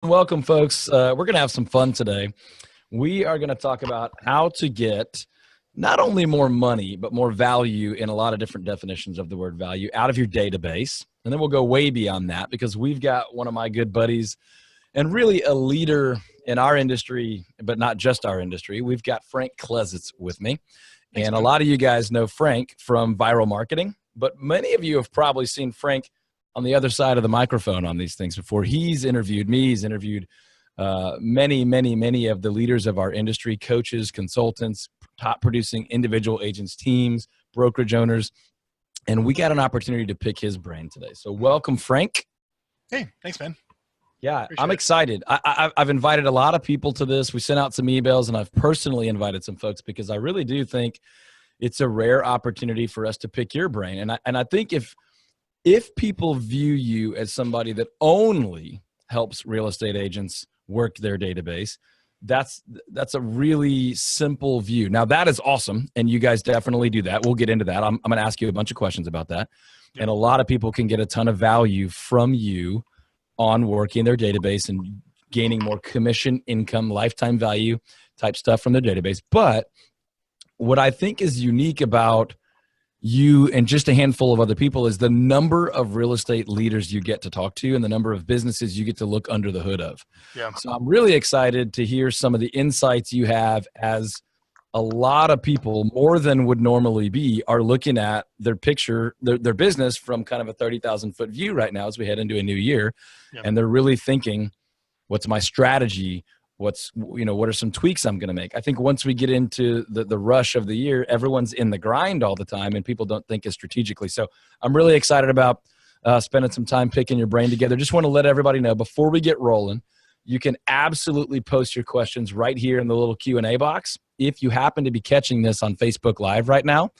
Welcome, folks. We're going to have some fun today. We are going to talk about how to get not only more money, but more value in a lot of different definitions of the word value out of your database. And then we'll go way beyond that because we've got one of my good buddies and really a leader in our industry, but not just our industry. We've got Frank Klesitz with me. And a lot of you guys know Frank from viral marketing, but many of you have probably seen Frank on the other side of the microphone on these things before. He's interviewed me. He's interviewed many of the leaders of our industry, coaches, consultants, top producing individual agents, teams, brokerage owners. And we got an opportunity to pick his brain today. So welcome, Frank. Hey, thanks, man. Yeah, I'm excited. I've invited a lot of people to this. We sent out some emails, and I've personally invited some folks because I really do think it's a rare opportunity for us to pick your brain. And I think if people view you as somebody that only helps real estate agents work their database, that's a really simple view. Now, that is awesome, and you guys definitely do that. We'll get into that. I'm going to ask you a bunch of questions about that. Yep. And a lot of people can get a ton of value from you on working their database and gaining more commission income, lifetime value type stuff from their database. But what I think is unique about you and just a handful of other people is the number of real estate leaders you get to talk to and the number of businesses you get to look under the hood of. Yeah. So I'm really excited to hear some of the insights you have, as a lot of people, more than would normally be, are looking at their picture, their business from kind of a 30,000 foot view right now as we head into a new year. Yeah. And they're really thinking, what's my strategy? What are some tweaks I'm going to make? I think once we get into the rush of the year, everyone's in the grind all the time and people don't think as strategically. So I'm really excited about spending some time picking your brain together. Just want to let everybody know before we get rolling, you can absolutely post your questions right here in the little Q&A box. If you happen to be catching this on Facebook Live right now,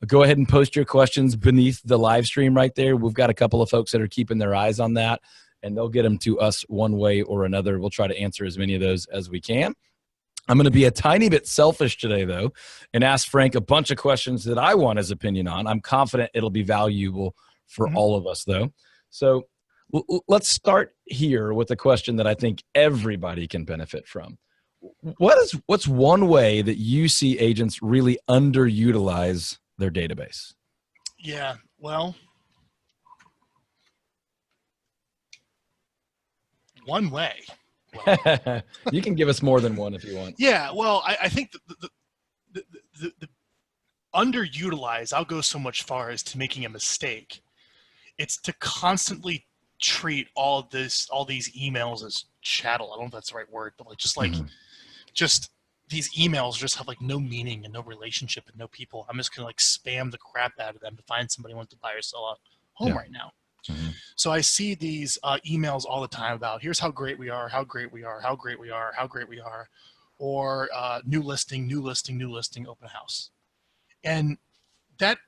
go ahead and post your questions beneath the live stream right there. We've got a couple of folks that are keeping their eyes on that, and they'll get them to us one way or another. We'll try to answer as many of those as we can. I'm going to be a tiny bit selfish today, though, and ask Frank a bunch of questions that I want his opinion on. I'm confident it'll be valuable for all of us, though. So let's start here with a question that I think everybody can benefit from. What's one way that you see agents really underutilize their database? Yeah, well, one way. Well, you can give us more than one if you want. Yeah, well, I think the underutilize, I'll go so much far as to making a mistake. It's to constantly treat all these emails as chattel. I don't know if that's the right word, but just these emails just have no meaning and no relationship and no people. I'm just gonna spam the crap out of them to find somebody who wants to buy or sell a home right now. Mm-hmm. So I see these emails all the time about here's how great we are, how great we are, how great we are, how great we are, or new listing, open house. And that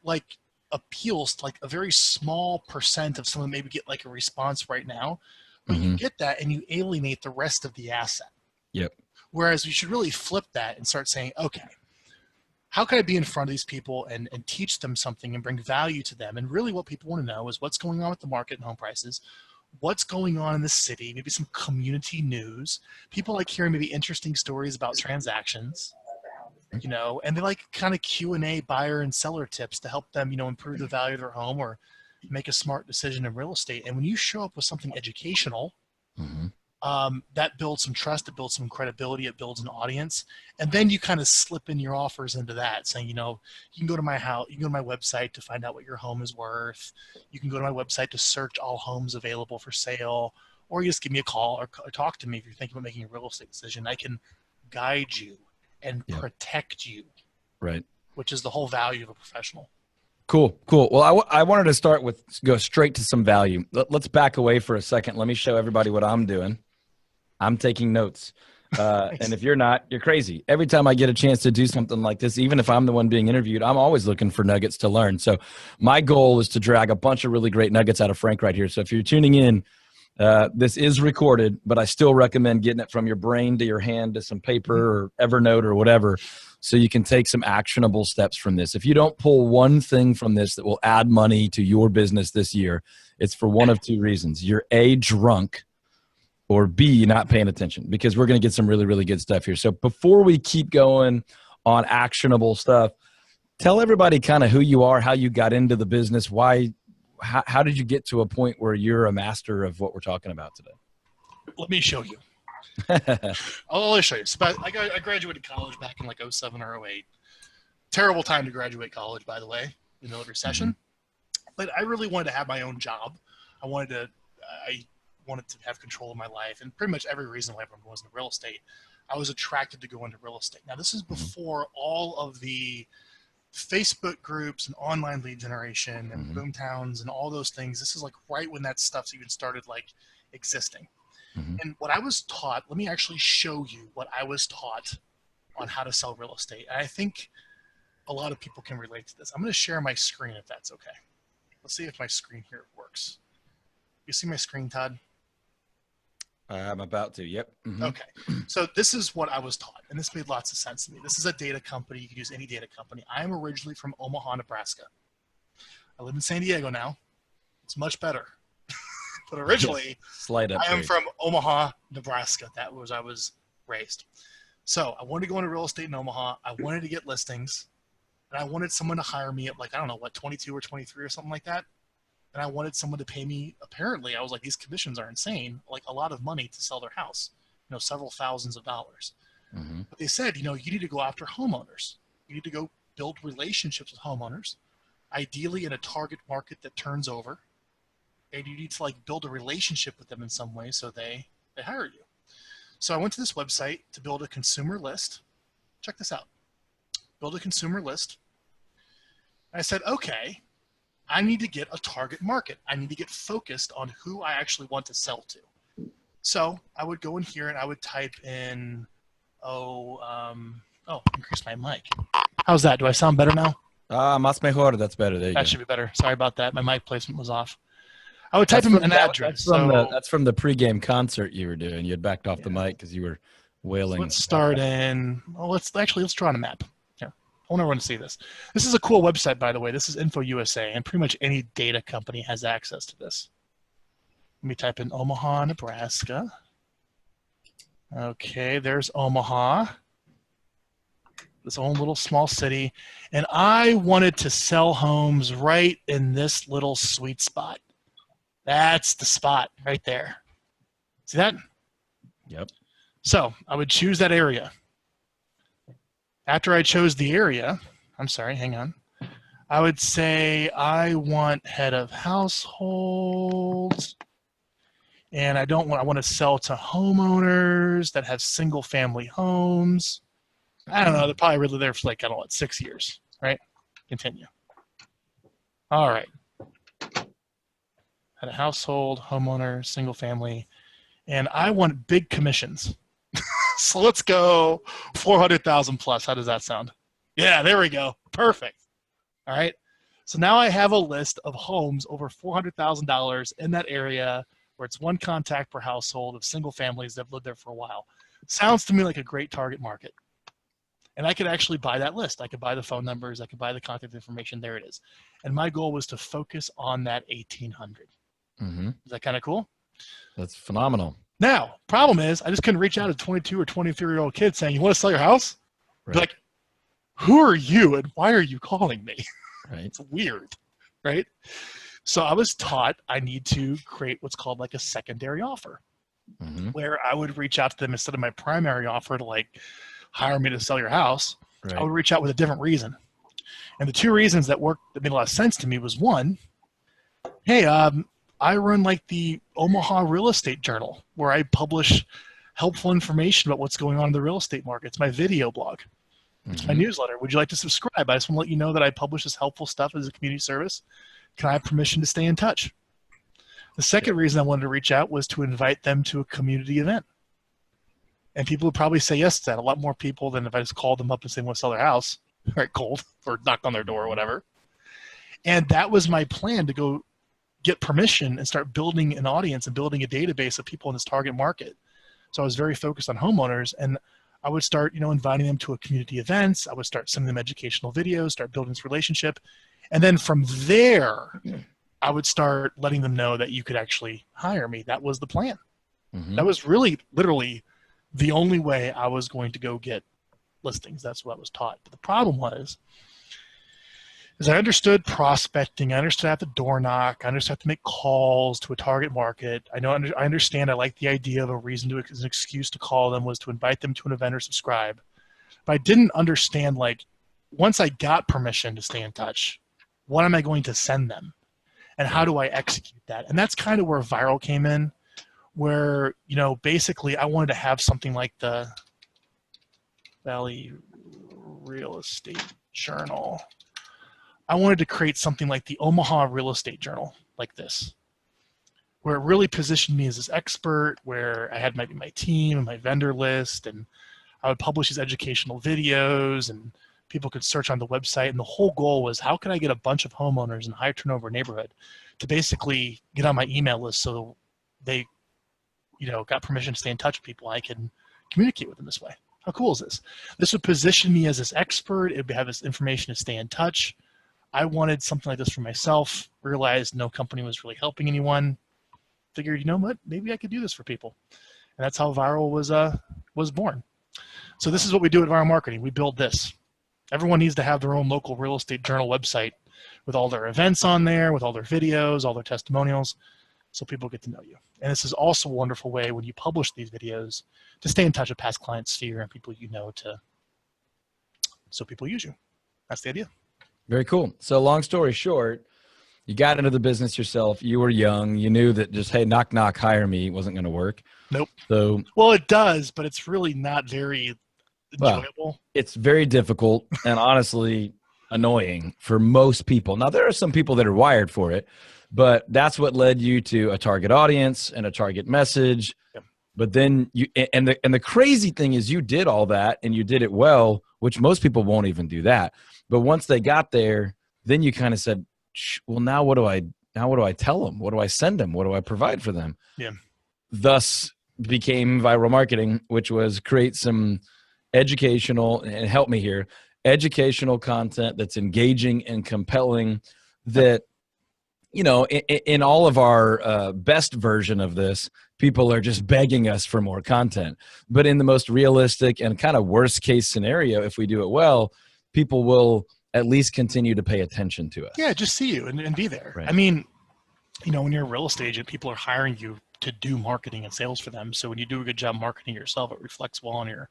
appeals to a very small percent of someone maybe get a response right now, but you get that and you alienate the rest of the asset. Yep. Whereas we should really flip that and start saying, okay, how can I be in front of these people and teach them something and bring value to them? And really what people want to know is what's going on with the market and home prices, what's going on in the city, maybe some community news. People like hearing maybe interesting stories about transactions, and they like kind of Q&A buyer and seller tips to help them, improve the value of their home or make a smart decision in real estate. And when you show up with something educational, that builds some trust, it builds some credibility, it builds an audience, and then you kind of slip in your offers into that, saying, you can go to my house, you can go to my website to find out what your home is worth. You can go to my website to search all homes available for sale, or you just give me a call or talk to me if you're thinking about making a real estate decision. I can guide you and protect you, right? Which is the whole value of a professional. Cool. Well, I wanted to go straight to some value. Let's back away for a second. Let me show everybody what I'm doing. I'm taking notes. And if you're not, you're crazy. Every time I get a chance to do something like this, even if I'm the one being interviewed, I'm always looking for nuggets to learn. So my goal is to drag a bunch of really great nuggets out of Frank right here. So if you're tuning in, this is recorded, but I still recommend getting it from your brain to your hand to some paper or Evernote or whatever, so you can take some actionable steps from this. If you don't pull one thing from this that will add money to your business this year, it's for one of two reasons. You're A, drunk, or B, not paying attention, because we're going to get some really, really good stuff here. So before we keep going on actionable stuff, tell everybody kind of who you are, how you got into the business, how did you get to a point where you're a master of what we're talking about today? Let me show you. I'll show you. So I graduated college back in like 07 or 08. Terrible time to graduate college, by the way, in the recession. Mm-hmm. But I really wanted to have my own job. I wanted to have control of my life, and pretty much every reason why everyone was in real estate. I was attracted to go into real estate. Now, this is before all of the Facebook groups and online lead generation and boomtowns and all those things. This is like right when that stuff's even started like existing. And what I was taught, let me actually show you what I was taught on how to sell real estate. And I think a lot of people can relate to this. I'm going to share my screen if that's okay. Let's see if my screen here works. You see my screen, Todd? I'm about to, yep. Okay. So this is what I was taught, and this made lots of sense to me. This is a data company. You can use any data company. I am originally from Omaha, Nebraska. I live in San Diego now. It's much better. But originally, I am from Omaha, Nebraska. That was I was raised. So I wanted to go into real estate in Omaha. I wanted to get listings, and I wanted someone to hire me at like, I don't know, what, 22 or 23 or something like that. And I wanted someone to pay me, apparently, I was like, these commissions are insane, like a lot of money to sell their house, several thousands of dollars. But they said, you need to go after homeowners. You need to go build relationships with homeowners, ideally in a target market that turns over. And you need to like build a relationship with them in some way so they hire you. So I went to this website to build a consumer list. Check this out. Build a consumer list. And I said, okay, I need to get a target market. I need to get focused on who I actually want to sell to. So I would go in here and I would type in, increase my mic. How's that? Do I sound better now? Más mejor. That's better. There you go. That should be better. Sorry about that. My mic placement was off. I would type in an address. That's from the pregame concert you were doing. You had backed off the mic because you were wailing. So let's start in. Let's draw on a map. Here, I want everyone to see this. This is a cool website, by the way. This is Info USA, and pretty much any data company has access to this. Let me type in Omaha, Nebraska. Okay, there's Omaha. This own little small city, and I wanted to sell homes right in this little sweet spot. That's the spot right there. See that? Yep. So I would choose that area. After I chose the area, I'm sorry, hang on. I would say I want head of household, and I want to sell to homeowners that have single family homes. I don't know. They're probably really there for like, 6 years, right? Continue. All right. At a household, homeowner, single family, and I want big commissions. So let's go 400,000 plus. How does that sound? Yeah, there we go. Perfect. All right. So now I have a list of homes over $400,000 in that area where it's one contact per household of single families that have lived there for a while. Sounds to me like a great target market. And I could actually buy that list. I could buy the phone numbers. I could buy the contact information. There it is. And my goal was to focus on that 1,800. Is that kind of cool? That's phenomenal. Now, problem is, I just couldn't reach out to a 22 or 23-year-old kid saying, you want to sell your house? Right. Be like, who are you and why are you calling me? Right. It's weird, right? So I was taught I need to create what's called like a secondary offer, where I would reach out to them instead of my primary offer to like hire me to sell your house. Right. I would reach out with a different reason. And the two reasons that made a lot of sense to me was, one, hey, I run like the Omaha Real Estate Journal, where I publish helpful information about what's going on in the real estate market. It's my video blog. It's my newsletter. Would you like to subscribe? I just want to let you know that I publish this helpful stuff as a community service. Can I have permission to stay in touch? The second reason I wanted to reach out was to invite them to a community event. And people would probably say yes to that. A lot more people than if I just called them up and said, want to sell their house, right, cold, or knocked on their door or whatever. And that was my plan, to go get permission and start building an audience and building a database of people in this target market. So I was very focused on homeowners, and I would start, inviting them to a community events. I would start sending them educational videos, start building this relationship. And then from there, I would start letting them know that you could actually hire me. That was the plan. Mm-hmm. That was really literally the only way I was going to go get listings. That's what I was taught. But the problem was, is I understood prospecting. I understood I have to door knock. I understood I have to make calls to a target market. I understand. I like the idea of a reason to, as an excuse to call them was to invite them to an event or subscribe. But I didn't understand, like, once I got permission to stay in touch, what am I going to send them? And how do I execute that? And that's kind of where Viral came in, where, you know, basically I wanted to have something like the Valley Real Estate Journal. I wanted to create something like the Omaha Real Estate Journal, like this, where it really positioned me as this expert, where I had my team and my vendor list, and I would publish these educational videos, and people could search on the website. And the whole goal was, how can I get a bunch of homeowners in a high turnover neighborhood to basically get on my email list so they, you know, got permission to stay in touch with people. I can communicate with them this way. How cool is this? This would position me as this expert. It would have this information to stay in touch. I wanted something like this for myself, realized no company was really helping anyone. Figured, you know what, maybe I could do this for people. And that's how Viral was born. So this is what we do at Viral Marketing. We build this. Everyone needs to have their own local real estate journal website with all their events on there, with all their videos, all their testimonials, so people get to know you. And this is also a wonderful way when you publish these videos to stay in touch with past clients, sphere, and people you know, so people use you. That's the idea. Very cool. So long story short, you got into the business yourself. You were young. You knew that just, hey, knock, knock, hire me wasn't going to work. Nope. So, well, it does, but it's really not very enjoyable. Well, it's very difficult and honestly annoying for most people. Now, there are some people that are wired for it, but that's what led you to a target audience and a target message. Yep. But then and the crazy thing is you did all that and you did it well, which most people won't even do that. But once they got there, then you kind of said, well, now what do I tell them? What do I send them? What do I provide for them? Yeah. Thus became Viral Marketing, which was create some educational, and help me here, educational content that's engaging and compelling, that, you know, in all of our best version of this, people are just begging us for more content. But in the most realistic and kind of worst case scenario, if we do it well, people will at least continue to pay attention to us. Yeah, just see you and be there. Right. I mean, you know, when you're a real estate agent, people are hiring you to do marketing and sales for them. So when you do a good job marketing yourself, it reflects well on your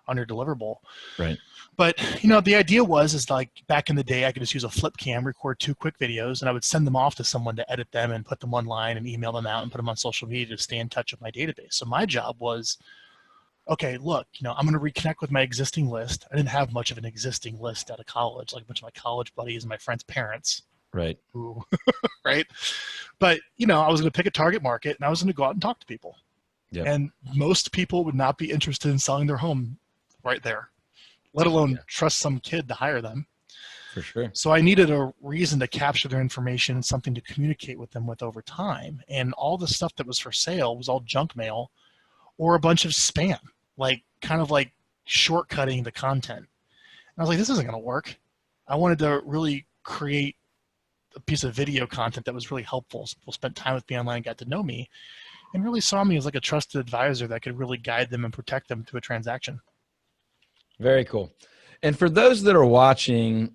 deliverable. Right. But, you know, the idea is like back in the day, I could just use a flip cam, record 2 quick videos, and I would send them off to someone to edit them and put them online and email them out and put them on social media to stay in touch with my database. So my job was, okay, look, you know, I'm going to reconnect with my existing list. I didn't have much of an existing list out of college, like a bunch of my college buddies and my friends' parents. Right. Ooh, right. But, you know, I was going to pick a target market and I was going to go out and talk to people. Yep. And most people would not be interested in selling their home right there, let alone trust some kid to hire them. For sure. So I needed a reason to capture their information and something to communicate with them with over time. And all the stuff that was for sale was all junk mail or a bunch of spam, like kind of like shortcutting the content. And I was like, this isn't going to work. I wanted to really create a piece of video content that was really helpful. So people spent time with me online, got to know me, and really saw me as like a trusted advisor that could really guide them and protect them to a transaction. Very cool. And for those that are watching,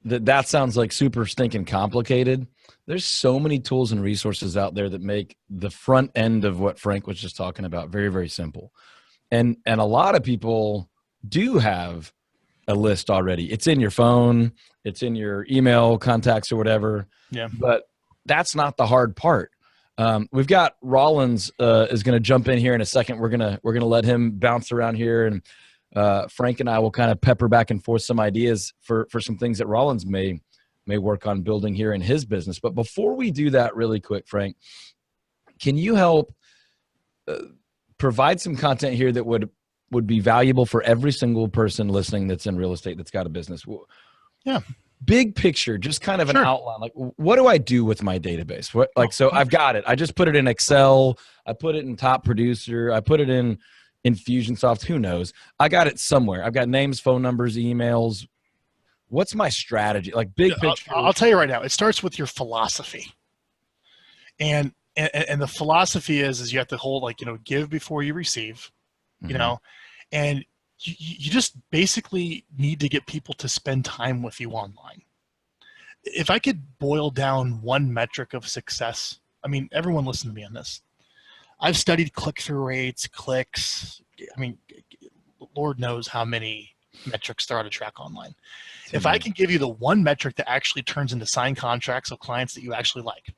that sounds like super stinking complicated. There's so many tools and resources out there that make the front end of what Frank was just talking about very, very simple. And a lot of people do have a list already. It's in your phone, it's in your email contacts or whatever. Yeah. But that's not the hard part. We've got Rollins is going to jump in here in a second. We're gonna let him bounce around here, and Frank and I will kind of pepper back and forth some ideas for some things that Rollins may work on building here in his business. But before we do that, really quick, Frank, can you help provide some content here that would be valuable for every single person listening that's in real estate that's got a business? Yeah. Big picture, just kind of an outline. Like, what do I do with my database? So I've got it. I just put it in Excel. I put it in Top Producer. I put it in Infusionsoft. Who knows? I got it somewhere. I've got names, phone numbers, emails. What's my strategy? Like big picture. I'll tell you right now. It starts with your philosophy. And And the philosophy is you have to hold, like, give before you receive, and you just basically need to get people to spend time with you online. If I could boil down one metric of success, I mean, everyone listen to me on this. I've studied click-through rates, clicks. I mean, Lord knows how many metrics there are to track online. If I can give you the one metric that actually turns into signed contracts of clients that you actually like,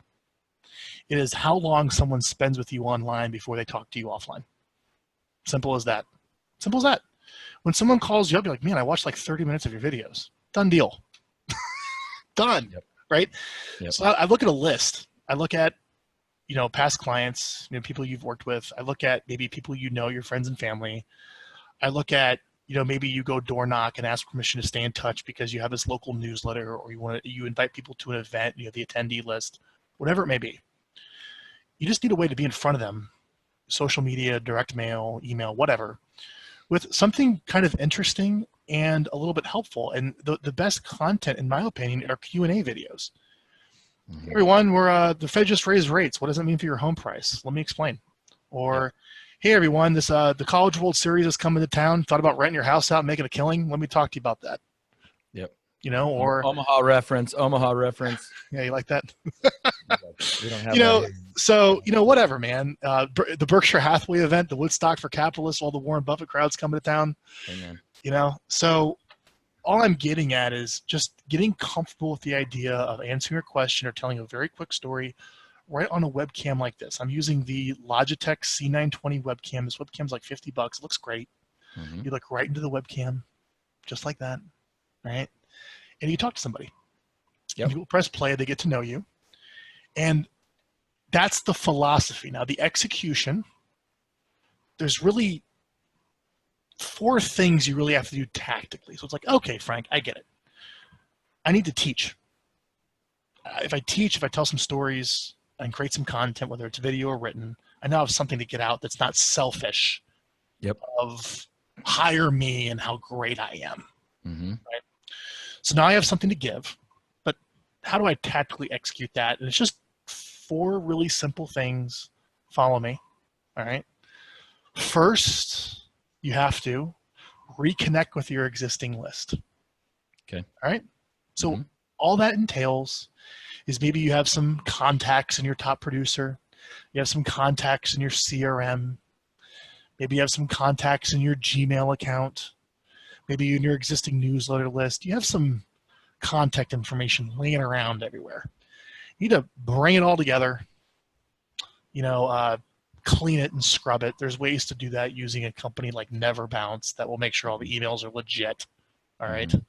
it is how long someone spends with you online before they talk to you offline. Simple as that. Simple as that. When someone calls you up, you're like, man, I watched like 30 minutes of your videos. Done deal. Done. Yep. Right? Yep. So I look at a list. I look at, past clients, people you've worked with. I look at maybe people your friends and family. I look at, maybe you go door knock and ask permission to stay in touch because you have this local newsletter, or you invite people to an event, the attendee list, whatever it may be. You just need a way to be in front of them, social media, direct mail, email, whatever, with something kind of interesting and a little bit helpful. And the best content, in my opinion, are Q&A videos. Mm-hmm. Everyone, the Fed just raised rates. What does that mean for your home price? Let me explain. Or, hey, everyone, the College World Series is coming to town. Thought about renting your house out and making a killing? Let me talk to you about that. Yep. Or Omaha reference. Yeah, you like that? We don't have so, whatever, man. The Berkshire Hathaway event, the Woodstock for Capitalists, all the Warren Buffett crowds coming to town. Amen. So all I'm getting at is just getting comfortable with the idea of answering a question or telling a very quick story right on a webcam like this. I'm using the Logitech C920 webcam. This webcam's like $50. It looks great. Mm-hmm. You look right into the webcam, just like that, right? And you talk to somebody. Yep. People press play, they get to know you. And that's the philosophy. Now, the execution, there's really 4 things you really have to do tactically. So it's like, okay, Frank, I get it. I need to teach. If I tell some stories and create some content, whether it's video or written, I now have something to get out that's not selfish. Yep. Of hire me and how great I am. Mm-hmm. Right? So now I have something to give, but how do I tactically execute that? And it's just 4 really simple things. Follow me. All right. First, you have to reconnect with your existing list. Okay. All right. So all that entails is maybe you have some contacts in your top producer. You have some contacts in your CRM. Maybe you have some contacts in your Gmail account. Maybe in your existing newsletter list. You have some contact information laying around everywhere. You need to bring it all together, clean it and scrub it. There's ways to do that using a company like Never Bounce that will make sure all the emails are legit. All right. Mm-hmm.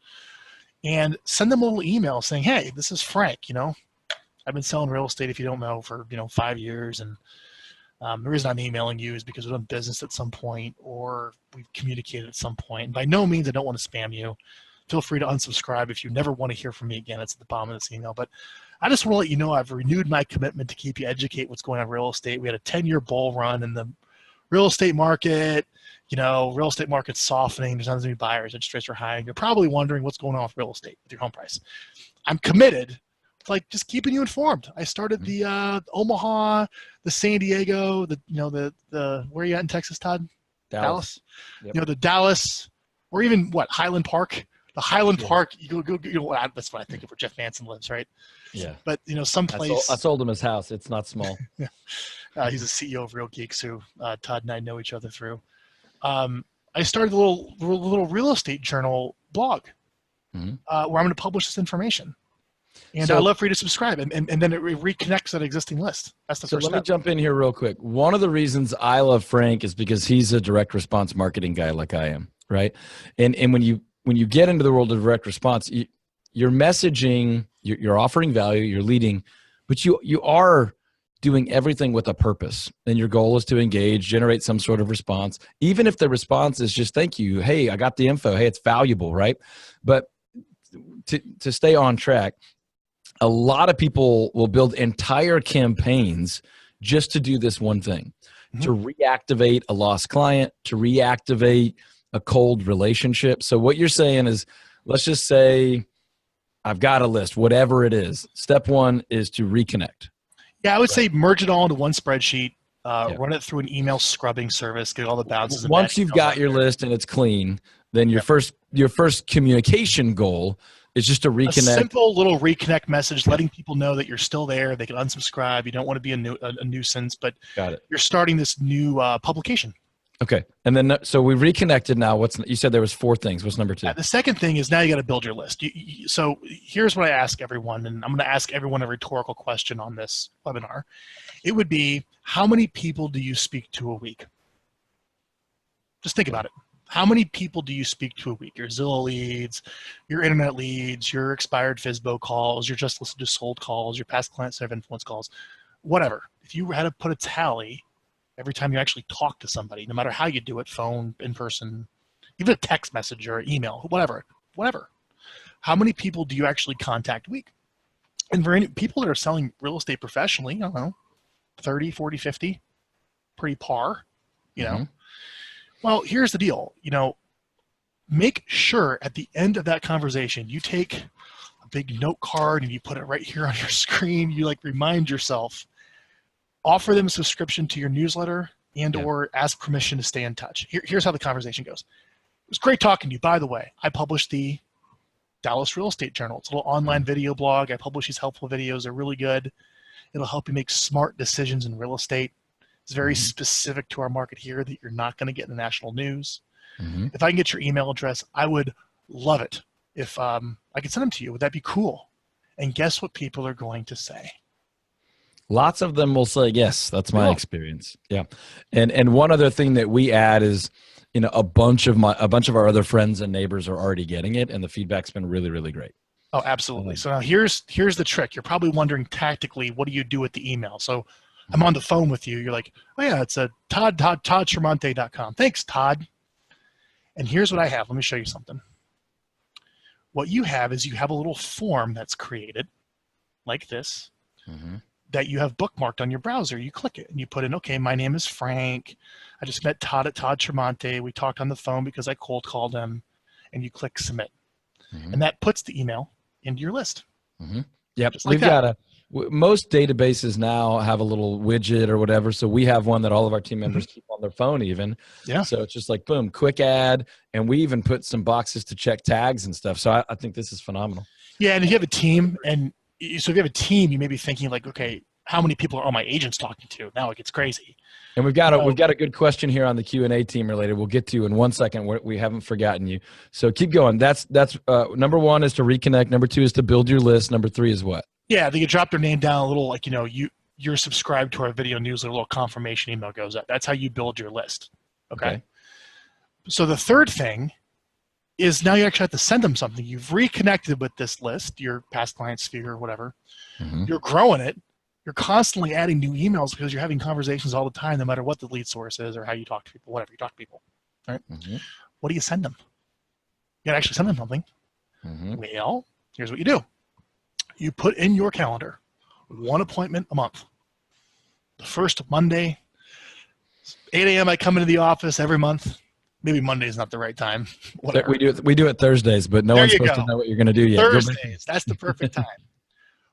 And send them a little email saying, hey, this is Frank, I've been selling real estate, if you don't know, for, 5 years. And the reason I'm emailing you is because we've done business at some point or we've communicated at some point. And by no means, I don't want to spam you. Feel free to unsubscribe if you never want to hear from me again. It's at the bottom of this email. But I just want to let you know I've renewed my commitment to keep you educated what's going on in real estate. We had a 10-year bull run in the real estate market. Real estate market's softening. There's not as many buyers. Interest rates are high. And you're probably wondering what's going on with real estate, with your home price. I'm committed to just keeping you informed. I started the Omaha, the San Diego, the where are you at in Texas, Todd? Dallas. Yep. The Dallas, or even Highland Park. The Highland Park, you go. That's what I think of where Jeff Manson lives, right? Yeah. But someplace. I sold him his house. It's not small. He's the CEO of Real Geeks, who Todd and I know each other through. I started a little real estate journal blog where I'm going to publish this information. And I'd love for you to subscribe, and then it reconnects that existing list. That's the first step. Let me jump in here real quick. One of the reasons I love Frank is because he's a direct response marketing guy like I am, right? And when you get into the world of direct response, you're messaging, you're offering value, you're leading, but you are doing everything with a purpose. And your goal is to engage, generate some sort of response, even if the response is just thank you. Hey, I got the info. Hey, it's valuable, right? But to stay on track, a lot of people will build entire campaigns just to do this one thing, to reactivate a lost client, to reactivate a cold relationship. So what you're saying is, let's just say I've got a list, whatever it is. Step 1 is to reconnect. Yeah, I would say merge it all into one spreadsheet, Yeah. run it through an email scrubbing service, get all the bounces. And Once bad you've emails got out your there. list and it's clean, then your first communication goal is just to A reconnect. simple little reconnect message, letting people know that you're still there. They can unsubscribe. You don't want to be a nuisance, but Got it. you're starting this new publication. Okay. And then, so we reconnected now. You said there was 4 things. What's number 2? The second thing is now you got to build your list. So here's what I ask everyone, and I'm going to ask everyone a rhetorical question on this webinar. It would be, how many people do you speak to a week? Just think about it. How many people do you speak to a week? Your Zillow leads, your internet leads, your expired FSBO calls, your just listed to sold calls, your past client center of influence calls, whatever. If you had to put a tally every time you actually talk to somebody, no matter how you do it, phone, in person, even a text message or email, whatever. How many people do you actually contact a week? And for any people that are selling real estate professionally, I don't know, 30, 40, 50, pretty par, you know. Well, here's the deal, make sure at the end of that conversation, you take a big note card and you put it right here on your screen. You remind yourself, offer them a subscription to your newsletter or ask permission to stay in touch. Here's how the conversation goes. It was great talking to you. By the way, I published the Dallas Real Estate Journal. It's a little online video blog. I publish these helpful videos. They're really good. It'll help you make smart decisions in real estate. It's very specific to our market here that you're not going to get in the national news. If I can get your email address, I would love it if I could send them to you. Would that be cool? And guess what people are going to say? Lots of them will say yes. That's my experience. Yeah. And one other thing that we add is, a bunch of our other friends and neighbors are already getting it, and the feedback's been really, really great. Oh, absolutely. So now here's the trick. You're probably wondering tactically, what do you do with the email? So I'm on the phone with you. You're like, oh yeah, it's a toddtramonte.com. Thanks, Todd. And here's what I have. Let me show you something. What you have is you have a little form that's created like this that you have bookmarked on your browser. You click it and you put in, okay, my name is Frank. I just met Todd at Todd Tramonte. We talked on the phone because I cold called him, and you click submit. And that puts the email into your list. Yep. Just like We've got most databases now have a little widget or whatever. So we have one that all of our team members keep on their phone even. Yeah. So it's just like, boom, quick add. And we even put some boxes to check tags and stuff. So I think this is phenomenal. Yeah. And if you have a team, so if you have a team, you may be thinking like, okay, how many people are all my agents talking to? Now it gets crazy. And we've got a good question here on the Q&A team related. We'll get to you in 1 second. We haven't forgotten you. So keep going. That's number 1 is to reconnect. Number 2 is to build your list. Number 3 is what? Yeah, they could drop their name down a little, like, you're subscribed to our video newsletter, a little confirmation email goes up. That's how you build your list. Okay. So the third thing is now you actually have to send them something. You've reconnected with this list, your past client sphere or whatever. You're growing it. You're constantly adding new emails because you're having conversations all the time, no matter what the lead source is or how you talk to people, whatever you talk to people. Right? What do you send them? You gotta actually send them something. Well, here's what you do. You put in your calendar 1 appointment a month. The first Monday, 8 a.m. I come into the office every month. Maybe Monday is not the right time. Whatever. We do it Thursdays, but no one's supposed to know what you're going to do yet. Thursdays, that's the perfect time.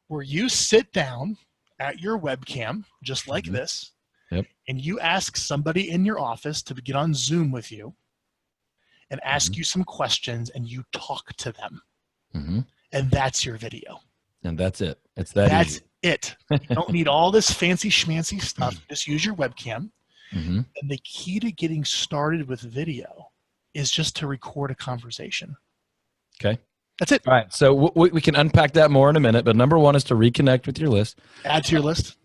Where you sit down at your webcam, just like this, and you ask somebody in your office to get on Zoom with you and ask you some questions, and you talk to them. And that's your video. And that's it. That's it. You don't need all this fancy schmancy stuff. Just use your webcam. And the key to getting started with video is just to record a conversation. Okay. That's it. All right. So we can unpack that more in a minute, but number 1 is to reconnect with your list. Add to your list.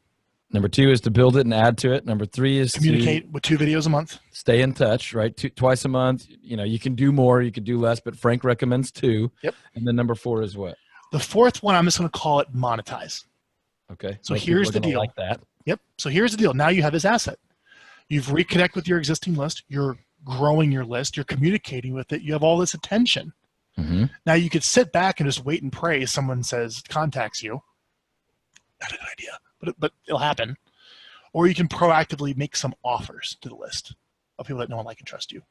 Number 2 is to build it and add to it. Number 3 is communicate with 2 videos a month. Stay in touch, right? Twice a month. You can do more, you can do less, but Frank recommends 2. Yep. And then number 4 is what? The fourth one, I'm just going to call it monetize. Okay. So here's the deal. Like that. Yep. So here's the deal. Now you have this asset. You've reconnected with your existing list. You're growing your list. You're communicating with it. You have all this attention. Now you could sit back and just wait and pray someone contacts you. Not a good idea, but it'll happen. Or you can proactively make some offers to the list of people that know and like and trust you.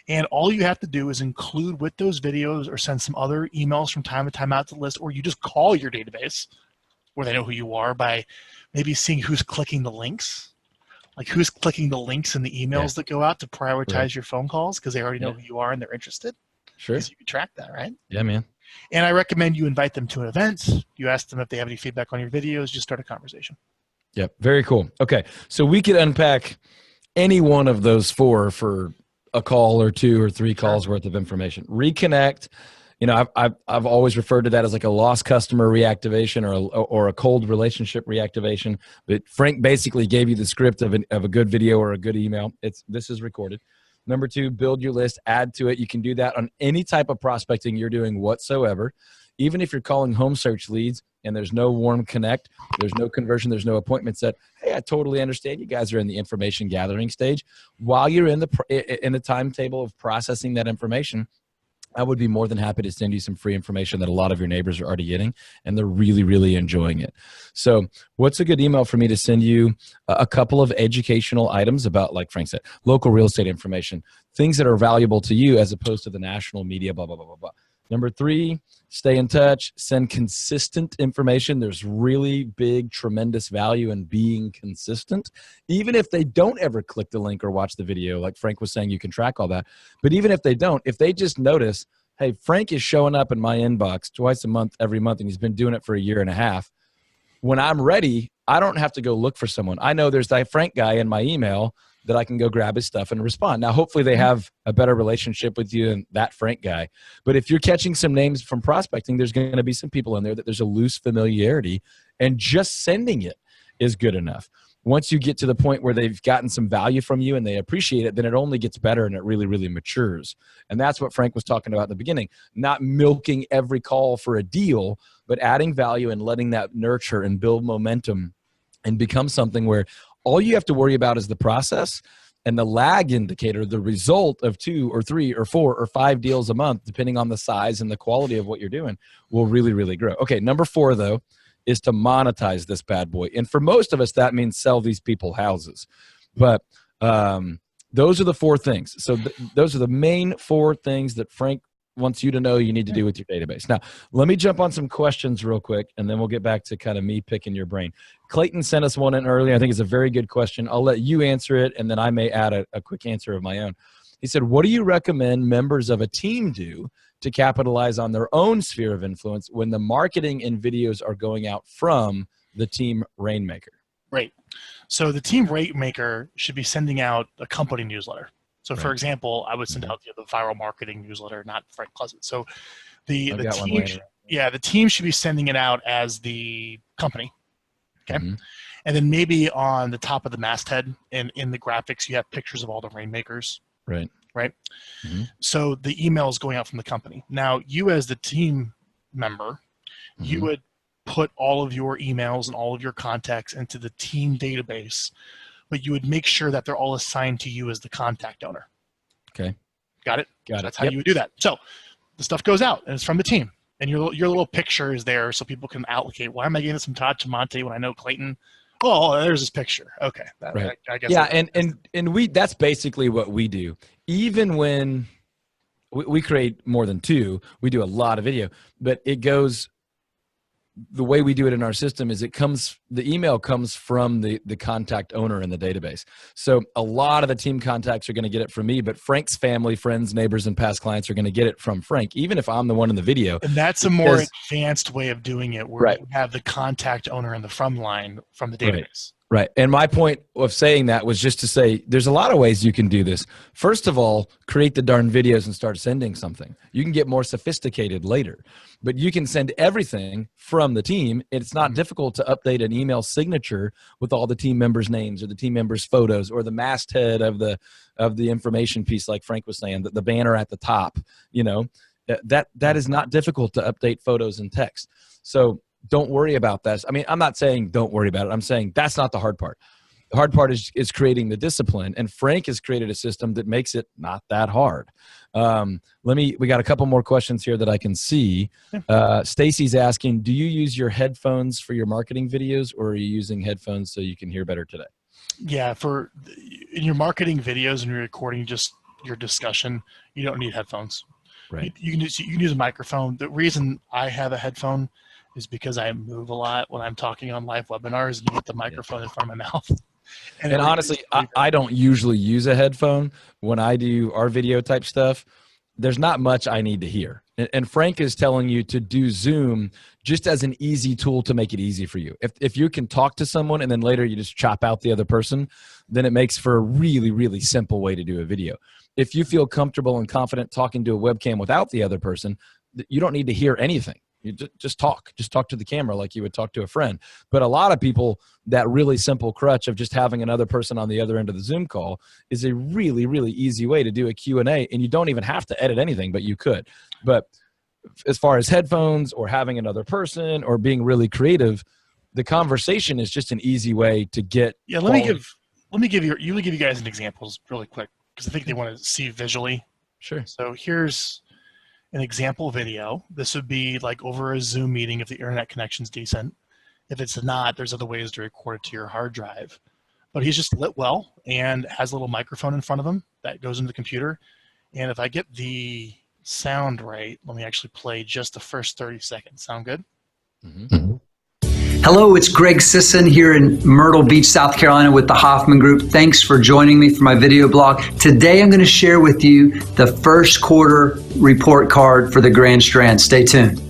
And all you have to do is include with those videos or send some other emails from time to time out to the list, or you just call your database where they know who you are by maybe seeing who's clicking the links. Like who's clicking the links in the emails that go out to prioritize your phone calls because they already know who you are and they're interested. Sure. Because you can track that, right? Yeah, man. And I recommend you invite them to an event. You ask them if they have any feedback on your videos. Just start a conversation. Yep. Very cool. Okay. So we could unpack any one of those four for a call or 2 or 3 calls worth of information. Reconnect. I've always referred to that as like a lost customer reactivation or a cold relationship reactivation. But Frank basically gave you the script of a good video or a good email. This is recorded. Number 2, build your list, add to it. You can do that on any type of prospecting you're doing whatsoever. Even if you're calling home search leads and there's no warm connect, there's no conversion, there's no appointment set. Hey, I totally understand you guys are in the information gathering stage. While you're in the timetable of processing that information, I would be more than happy to send you some free information that a lot of your neighbors are already getting, and they're really, really enjoying it. So what's a good email for me to send you? A couple of educational items about, like Frank said, local real estate information, things that are valuable to you as opposed to the national media, blah, blah, blah, blah, blah. Number 3, stay in touch, send consistent information. There's really big, tremendous value in being consistent. Even if they don't ever click the link or watch the video, like Frank was saying, you can track all that. But even if they don't, if they just notice, hey, Frank is showing up in my inbox twice a month, every month, and he's been doing it for a year and a half. When I'm ready, I don't have to go look for someone. I know there's that Frank guy in my email that I can go grab his stuff and respond. Now, hopefully they have a better relationship with you than that Frank guy. But if you're catching some names from prospecting, there's going to be some people in there that there's a loose familiarity, and just sending it is good enough. Once you get to the point where they've gotten some value from you and they appreciate it, then it only gets better and it really, really matures. And that's what Frank was talking about at the beginning, not milking every call for a deal, but adding value and letting that nurture and build momentum and become something where all you have to worry about is the process, and the lag indicator, the result of 2 or 3 or 4 or 5 deals a month, depending on the size and the quality of what you're doing, will really, really grow. Okay, number 4, though, is to monetize this bad boy. And for most of us, that means sell these people houses. But those are the 4 things. So those are the main 4 things that Frank wants you to know you need to do with your database. Now, let me jump on some questions real quick, and then we'll get back to kind of me picking your brain. Clayton sent us one in earlier. I think it's a very good question. I'll let you answer it, and then I may add a quick answer of my own. He said, what do you recommend members of a team do to capitalize on their own sphere of influence when the marketing and videos are going out from the team Rainmaker? Right. So the team Rainmaker should be sending out a company newsletter. So, for example, I would send out the viral marketing newsletter, not Frank Klesitz. So, the team should be sending it out as the company. Okay, and then maybe on the top of the masthead and in the graphics, you have pictures of all the Rainmakers. Right. So the email is going out from the company. Now, you as the team member, you would put all of your emails and all of your contacts into the team database, but you would make sure that they're all assigned to you as the contact owner. Okay. Got it? Got it. That's how you would do that. So the stuff goes out, and it's from the team. And your little picture is there so people can allocate. Why am I getting this from Todd Tramonte when I know Clayton? Oh, there's his picture. Okay. Right. I guess. Yeah, and that's basically what we do. Even when we create more than 2, we do a lot of video, but it goes – the way we do it in our system is the email comes from the contact owner in the database. So a lot of the team contacts are going to get it from me, but Frank's family, friends, neighbors, and past clients are going to get it from Frank, even if I'm the one in the video. And that's a more advanced way of doing it, where you have the contact owner in the from line from the database. Right. And my point of saying that was just to say there's a lot of ways you can do this. First of all, create the darn videos and start sending something. You can get more sophisticated later, but you can send everything from the team. It's not difficult to update an email signature with all the team members' names or the team members' photos or the masthead of the information piece, like Frank was saying, the banner at the top. That is not difficult to update photos and text. So don't worry about that. I mean, I'm not saying don't worry about it. I'm saying that's not the hard part. The hard part is creating the discipline, and Frank has created a system that makes it not that hard. We got a couple more questions here that I can see. Stacy's asking, do you use your headphones for your marketing videos, or are you using headphones so you can hear better today? Yeah, in your marketing videos and you're recording just your discussion, you don't need headphones. Right. You can use a microphone. The reason I have a headphone is because I move a lot when I'm talking on live webinars and get the microphone in front of my mouth. And honestly, I don't usually use a headphone when I do our video type stuff. There's not much I need to hear. And Frank is telling you to do Zoom just as an easy tool to make it easy for you. If you can talk to someone and then later you just chop out the other person, then it makes for a really, really simple way to do a video. If you feel comfortable and confident talking to a webcam without the other person, you don't need to hear anything. You just talk to the camera like you would talk to a friend. But a lot of people, that really simple crutch of just having another person on the other end of the Zoom call is a really, really easy way to do a Q&A, and you don't even have to edit anything, but you could. But as far as headphones or having another person or being really creative, the conversation is just an easy way to get. Yeah, let me give you guys an example really quick because I think they want to see visually. Sure. So here's an example video. This would be like over a Zoom meeting if the internet connection's decent. If it's not, there's other ways to record it to your hard drive. But he's just lit well and has a little microphone in front of him that goes into the computer. And if I get the sound right, let me actually play just the first 30 seconds. Sound good? Mm-hmm. Hello, it's Greg Sisson here in Myrtle Beach, South Carolina with the Hoffman Group. Thanks for joining me for my video blog. Today I'm going to share with you the first quarter report card for the Grand Strand. Stay tuned.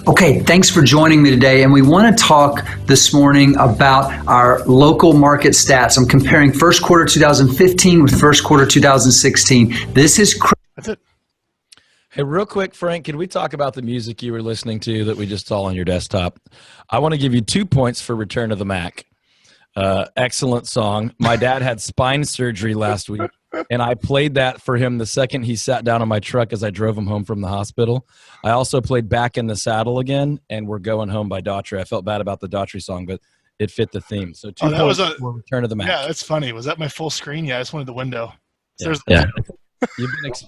Okay, thanks for joining me today, and we want to talk this morning about our local market stats. I'm comparing first quarter 2015 with first quarter 2016. This is That's it. Hey, real quick, Frank, can we talk about the music you were listening to that we just saw on your desktop? I want to give you 2 points for Return to the Mac. Excellent song. My dad had spine surgery last week, and I played that for him the second he sat down in my truck as I drove him home from the hospital. I also played Back in the Saddle Again, and We're Going Home by Daughtry. I felt bad about the Daughtry song, but it fit the theme. So 2 points for Return to the Mac. Yeah, that's funny. Was that my full screen? Yeah, I just wanted the window. So yeah.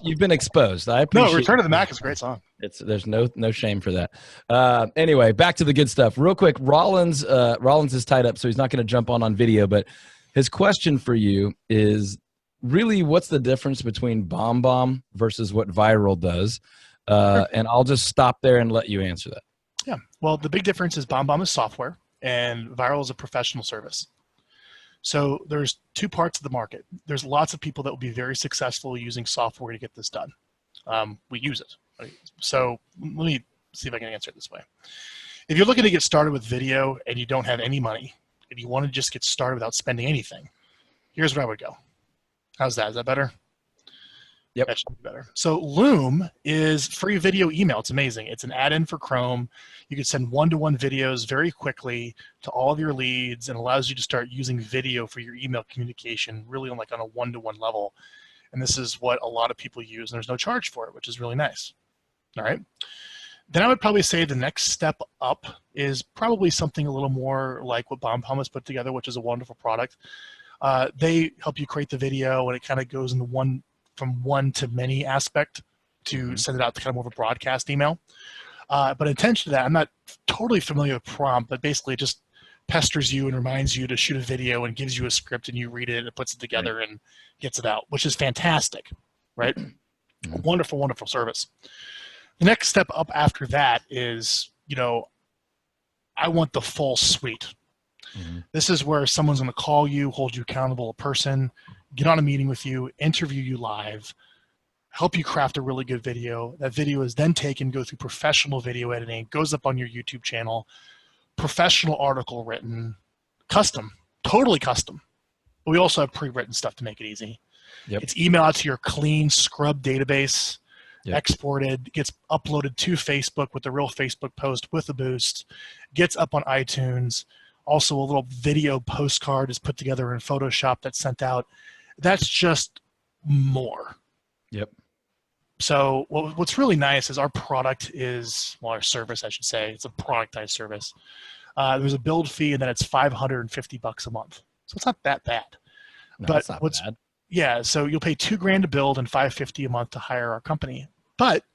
You've been exposed. I appreciate. No, Return to the Mac is a great song. There's no shame for that. Anyway, back to the good stuff. Real quick, Rollins is tied up, so he's not going to jump on video. But his question for you is really, what's the difference between BombBomb versus what Viral does? And I'll just stop there and let you answer that. Yeah. Well, the big difference is BombBomb is software, and Viral is a professional service. So there's 2 parts of the market. There's lots of people that will be very successful using software to get this done. We use it. Right? So let me see if I can answer it this way. If you're looking to get started with video and you don't have any money and you want to just get started without spending anything, here's where I would go. How's that? Is that better? Yep. That should be better. So Loom is free video email. It's amazing. It's an add-in for Chrome. You can send one-to-one videos very quickly to all of your leads and allows you to start using video for your email communication really on a one-to-one level. And this is what a lot of people use, and there's no charge for it, which is really nice. All right. Then I would probably say the next step up is probably something a little more like what BombBomb has put together, which is a wonderful product. They help you create the video, and it kind of goes into from one to many aspect to send it out to kind of more of a broadcast email. But attention to that, I'm not totally familiar with prompt, but basically it just pesters you and reminds you to shoot a video and gives you a script and you read it and it puts it together and gets it out, which is fantastic, right? Wonderful, wonderful service. The next step up after that is, I want the full suite. This is where someone's going to call you, hold you accountable, a person, get on a meeting with you, interview you live, help you craft a really good video. That video is then taken, go through professional video editing, goes up on your YouTube channel, professional article written, custom, totally custom. But we also have pre-written stuff to make it easy. Yep. It's emailed out to your clean scrub database, exported, gets uploaded to Facebook with the real Facebook post with a boost, gets up on iTunes. Also, a little video postcard is put together in Photoshop that's sent out. That's just more. Yep. So what's really nice is our product is, well, our service, I should say, it's a productized service. There's a build fee, and then it's $550 a month. So it's not that bad. No, but that's not bad. Yeah, so you'll pay $2,000 to build and $550 a month to hire our company. But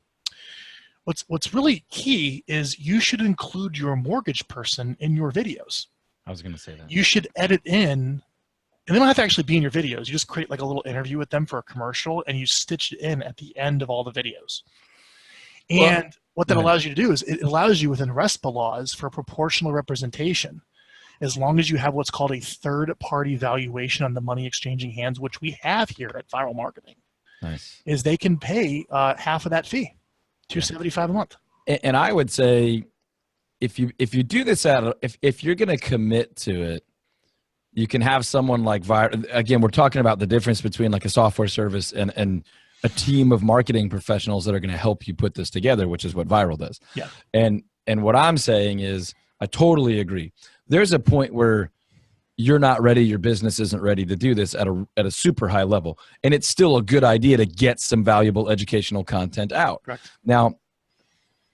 what's really key is you should include your mortgage person in your videos. I was going to say that. You should edit in And they don't have to actually be in your videos. You just create like a little interview with them for a commercial, and you stitch it in at the end of all the videos. And what that allows you to do is it allows you within RESPA laws for proportional representation, as long as you have what's called a third-party valuation on the money exchanging hands, which we have here at Viral Marketing. Nice. Is they can pay half of that fee, $275 a month. And I would say, if you do this if you're going to commit to it, you can have someone like again, we're talking about the difference between like a software service and a team of marketing professionals that are going to help you put this together, which is what Viral does. Yeah. And what I'm saying is, I totally agree. There's a point where you're not ready, your business isn't ready to do this at a super high level, and it's still a good idea to get some valuable educational content out. Correct. Now,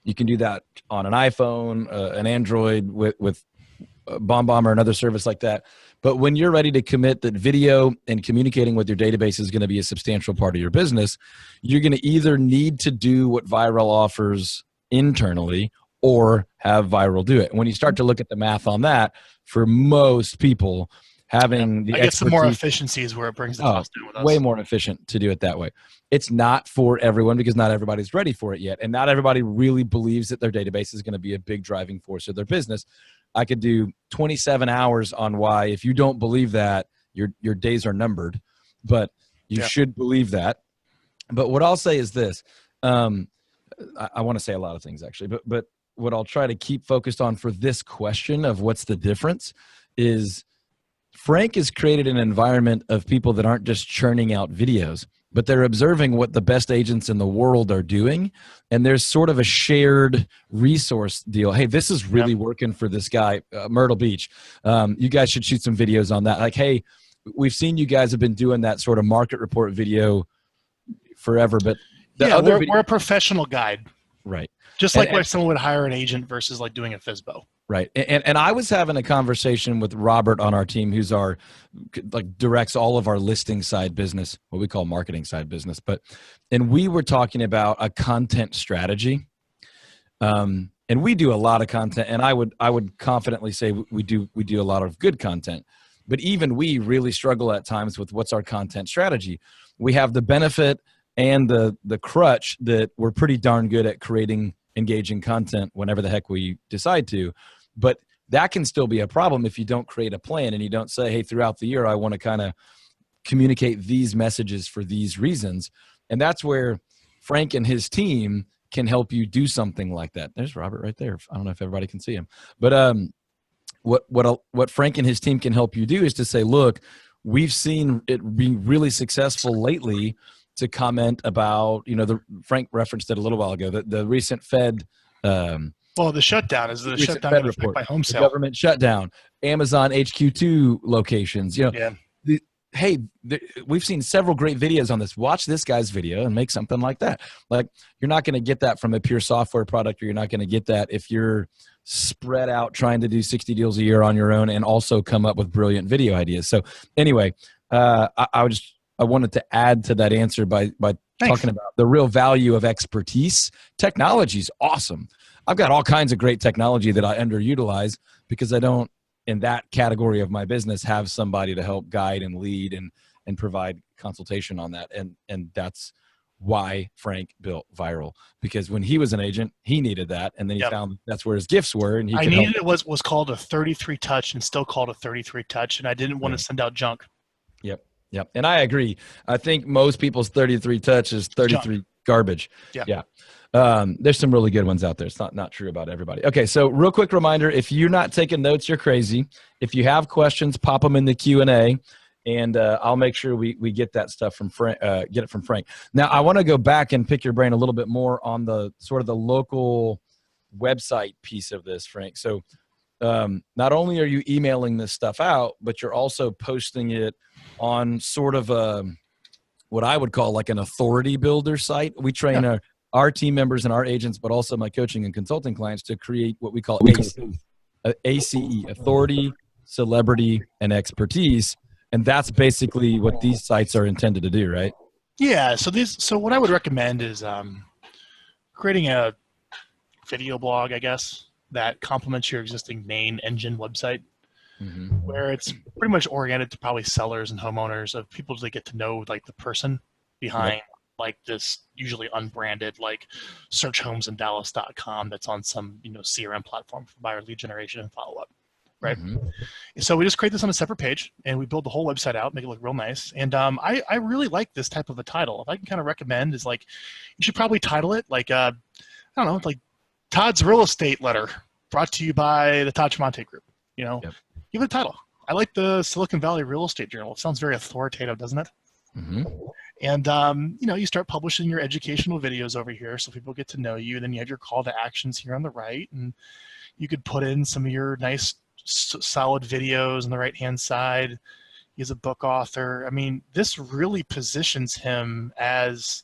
you can do that on an iPhone, an Android with BombBomb or another service like that. But when you're ready to commit that video and communicating with your database is going to be a substantial part of your business, you're going to either need to do what Viral offers internally or have Viral do it. When you start to look at the math on that, for most people, having the I guess the more efficiency is where it brings the cost down with us. Way more efficient to do it that way. It's not for everyone because not everybody's ready for it yet. And not everybody really believes that their database is going to be a big driving force of their business. I could do 27 hours on why, if you don't believe that, your days are numbered, but you should believe that. But what I'll say is this, I want to say a lot of things actually, but what I'll try to keep focused on for this question of what's the difference is Frank has created an environment of people that aren't just churning out videos, but they're observing what the best agents in the world are doing. And there's sort of a shared resource deal. Hey, this is really working for this guy, Myrtle Beach. You guys should shoot some videos on that. Like, hey, we've seen you guys have been doing that sort of market report video forever, but we're a professional guide. Right. Just like where someone would hire an agent versus like doing a FSBO. Right. And I was having a conversation with Robert on our team, who's directs all of our listing side business, what we call marketing side business. And we were talking about a content strategy. And we do a lot of content, and I would confidently say we do a lot of good content. But even we really struggle at times with what's our content strategy. We have the benefit and the crutch that we're pretty darn good at creating engaging content whenever the heck we decide to. But that can still be a problem if you don't create a plan and you don't say, hey, throughout the year, I want to kind of communicate these messages for these reasons. And that's where Frank and his team can help you do something like that. There's Robert right there. I don't know if everybody can see him. But what Frank and his team can help you do is to say, look, we've seen it be really successful lately to comment about, Frank referenced it a little while ago, the recent Fed the shutdown is the shutdown Fed report by home sale. The government shutdown, Amazon HQ2 locations. We've seen several great videos on this. Watch this guy's video and make something like that. Like, you're not going to get that from a pure software product, or you're not going to get that if you're spread out trying to do 60 deals a year on your own and also come up with brilliant video ideas. So anyway, I wanted to add to that answer by talking about the real value of expertise. Technology is awesome. I've got all kinds of great technology that I underutilize because I don't, in that category of my business, have somebody to help guide and lead and provide consultation on that. And that's why Frank built Viral, because when he was an agent, he needed that. And then he found that's where his gifts were. And I needed it was called a 33 touch and still called a 33 touch. And I didn't want to send out junk. Yep. And I agree. I think most people's 33 touch is 33 garbage. Yeah. There's some really good ones out there. It's not true about everybody. Okay. So real quick reminder, if you're not taking notes, you're crazy. If you have questions, pop them in the Q&A, and I'll make sure we get that stuff from Frank, get it from Frank. Now, I want to go back and pick your brain a little bit more on the sort of the local website piece of this, Frank. So not only are you emailing this stuff out, but you're also posting it on sort of what I would call like an authority builder site. We train our team members and our agents, but also my coaching and consulting clients, to create what we call ACE, authority, celebrity, and expertise. And that's basically what these sites are intended to do, right? Yeah. So what I would recommend is creating a video blog, I guess, that complements your existing main engine website. where it's pretty much oriented to probably sellers and homeowners, of people to get to know like the person behind like this usually unbranded like searchhomesinDallas.com that's on some CRM platform for buyer lead generation and follow-up, right? So we just create this on a separate page and we build the whole website out, make it look real nice. And I really like this type of a title. If I can kind of recommend is like, you should probably title it like I don't know, like Todd's Real Estate Letter brought to you by the Todd Tramonte Group. Give it a title. I like the Silicon Valley Real Estate Journal. It sounds very authoritative, doesn't it? And you start publishing your educational videos over here so people get to know you. Then you have your call to actions here on the right, and you could put in some of your nice solid videos on the right hand side. He's a book author. I mean, this really positions him as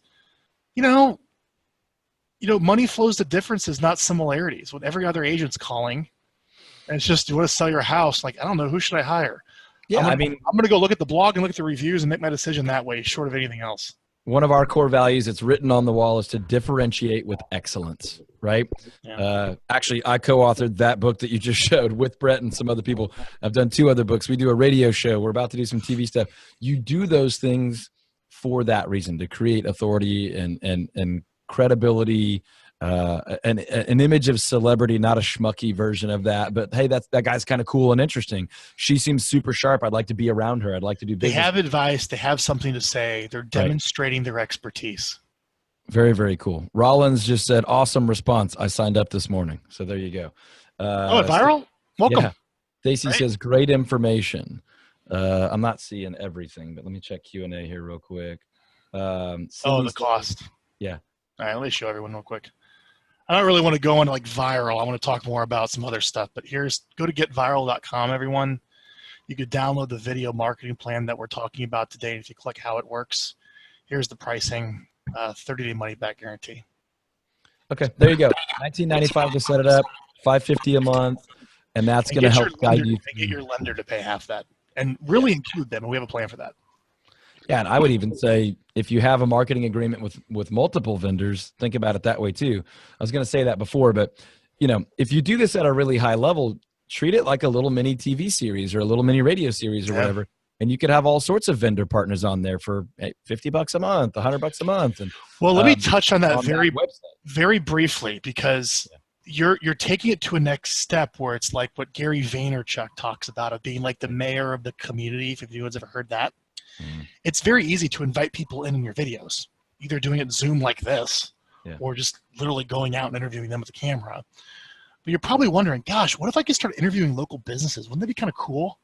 money flows to differences, not similarities. When every other agent's calling and it's just, you want to sell your house, like, I don't know, who should I hire? Yeah, I'm going to go look at the blog and look at the reviews and make my decision that way, short of anything else. One of our core values, it's written on the wall, is to differentiate with excellence, right? Yeah. Actually, I co-authored that book that you just showed with Brett and some other people. I've done 2 other books. We do a radio show. We're about to do some TV stuff. You do those things for that reason, to create authority and credibility, an image of celebrity, not a schmucky version of that. But hey, that guy's kind of cool and interesting. She seems super sharp. I'd like to be around her. I'd like to do business. They have advice. They have something to say. They're demonstrating their expertise. Very, very cool. Rollins just said, awesome response. I signed up this morning. So there you go. Viral? Welcome. Yeah. Stacy says, great information. I'm not seeing everything, but let me check Q&A here real quick. The cost. Yeah. All right, let me show everyone real quick. I don't really want to go into like viral. I want to talk more about some other stuff, but go to getviral.com, everyone. You could download the video marketing plan that we're talking about today. If you click how it works, here's the pricing, 30-day money back guarantee. Okay, there you go. $19.95 to set it up, $5.50 a month, and that's going to help guide you. Get your lender to pay half that, and really include them, and we have a plan for that. Yeah, and I would even say if you have a marketing agreement with multiple vendors, think about it that way too. I was going to say that before, but if you do this at a really high level, treat it like a little mini TV series or a little mini radio series or whatever. And you could have all sorts of vendor partners on there for $50 a month, $100 a month. And let me touch on that very briefly, because you're taking it to a next step where it's like what Gary Vaynerchuk talks about, of being like the mayor of the community. If anyone's ever heard that. It's very easy to invite people in your videos, either doing it Zoom like this or just literally going out and interviewing them with a camera. But you're probably wondering, gosh, what if I could start interviewing local businesses? Wouldn't that be kind of cool?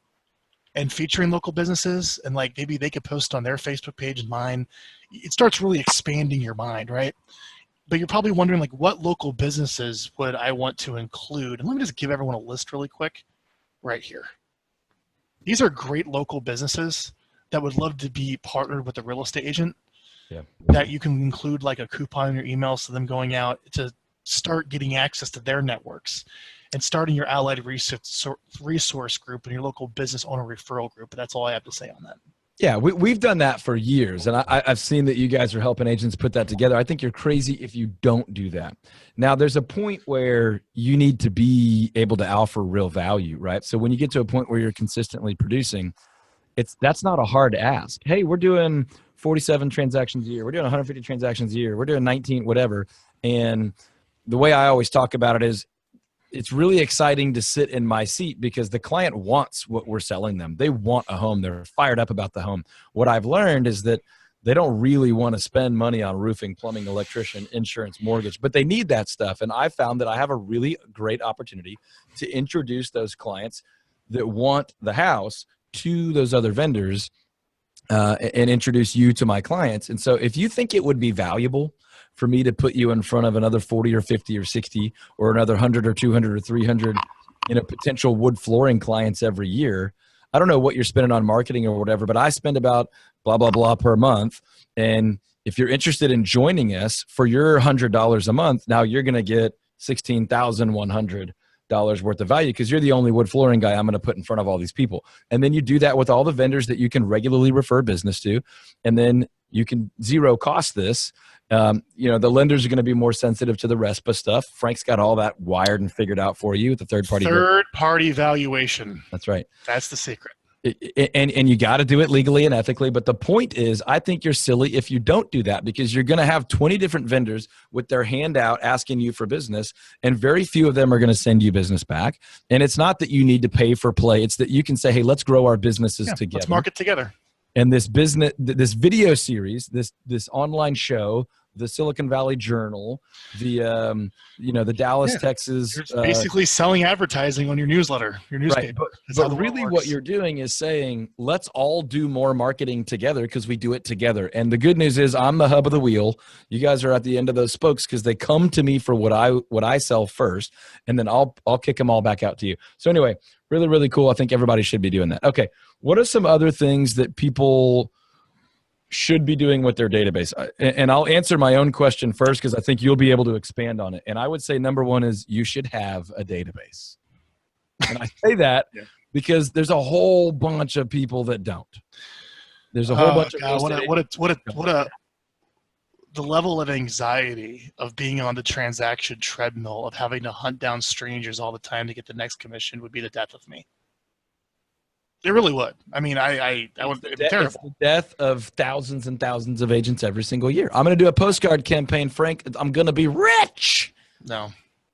And featuring local businesses, and like maybe they could post on their Facebook page and mine. It starts really expanding your mind, right? But you're probably wondering, like, what local businesses would I want to include? And let me just give everyone a list really quick right here. These are great local businesses that would love to be partnered with a real estate agent, that you can include like a coupon in your emails to them going out to start getting access to their networks and starting your allied resource group and your local business owner referral group. But that's all I have to say on that. Yeah, we've done that for years, and I've seen that you guys are helping agents put that together. I think you're crazy if you don't do that. Now, there's a point where you need to be able to offer real value, right? So when you get to a point where you're consistently producing, that's not a hard ask. Hey, we're doing 47 transactions a year. We're doing 150 transactions a year. We're doing 19, whatever. And the way I always talk about it is, it's really exciting to sit in my seat because the client wants what we're selling them. They want a home. They're fired up about the home. What I've learned is that they don't really want to spend money on roofing, plumbing, electrician, insurance, mortgage, but they need that stuff. And I found that I have a really great opportunity to introduce those clients that want the house to those other vendors and introduce you to my clients. And so if you think it would be valuable for me to put you in front of another 40 or 50 or 60 or another 100 or 200 or 300 potential wood flooring clients every year, I don't know what you're spending on marketing or whatever, but I spend about blah, blah, blah per month. And if you're interested in joining us for your $100 a month, now you're going to get $16,100 worth of value because you're the only wood flooring guy I'm going to put in front of all these people. And then you do that with all the vendors that you can regularly refer business to. And then you can zero cost this. The lenders are going to be more sensitive to the RESPA stuff. Frank's got all that wired and figured out for you with the third-party valuation. That's right. That's the secret. And you got to do it legally and ethically. But the point is, I think you're silly if you don't do that, because you're going to have 20 different vendors with their hand out asking you for business, and very few of them are going to send you business back. And it's not that you need to pay for play. It's that you can say, hey, let's grow our businesses together. Let's market together. And this video series, this online show, the Silicon Valley Journal, the Dallas, Texas. You're basically selling advertising on your newsletter, your newspaper. Right. But really what you're doing is saying, let's all do more marketing together because we do it together. And the good news is I'm the hub of the wheel. You guys are at the end of those spokes because they come to me for what I sell first, and then I'll kick them all back out to you. So anyway, really, really cool. I think everybody should be doing that. Okay. What are some other things that people should be doing with their database? And I'll answer my own question first because I think you'll be able to expand on it. And I would say number one is you should have a database. And I say that because there's a whole bunch of people that don't. There's a whole bunch of the level of anxiety of being on the transaction treadmill of having to hunt down strangers all the time to get the next commission would be the death of me. It really would. I mean, I would be terrible. It's the death of thousands and thousands of agents every single year. I'm going to do a postcard campaign, Frank. I'm going to be rich. No.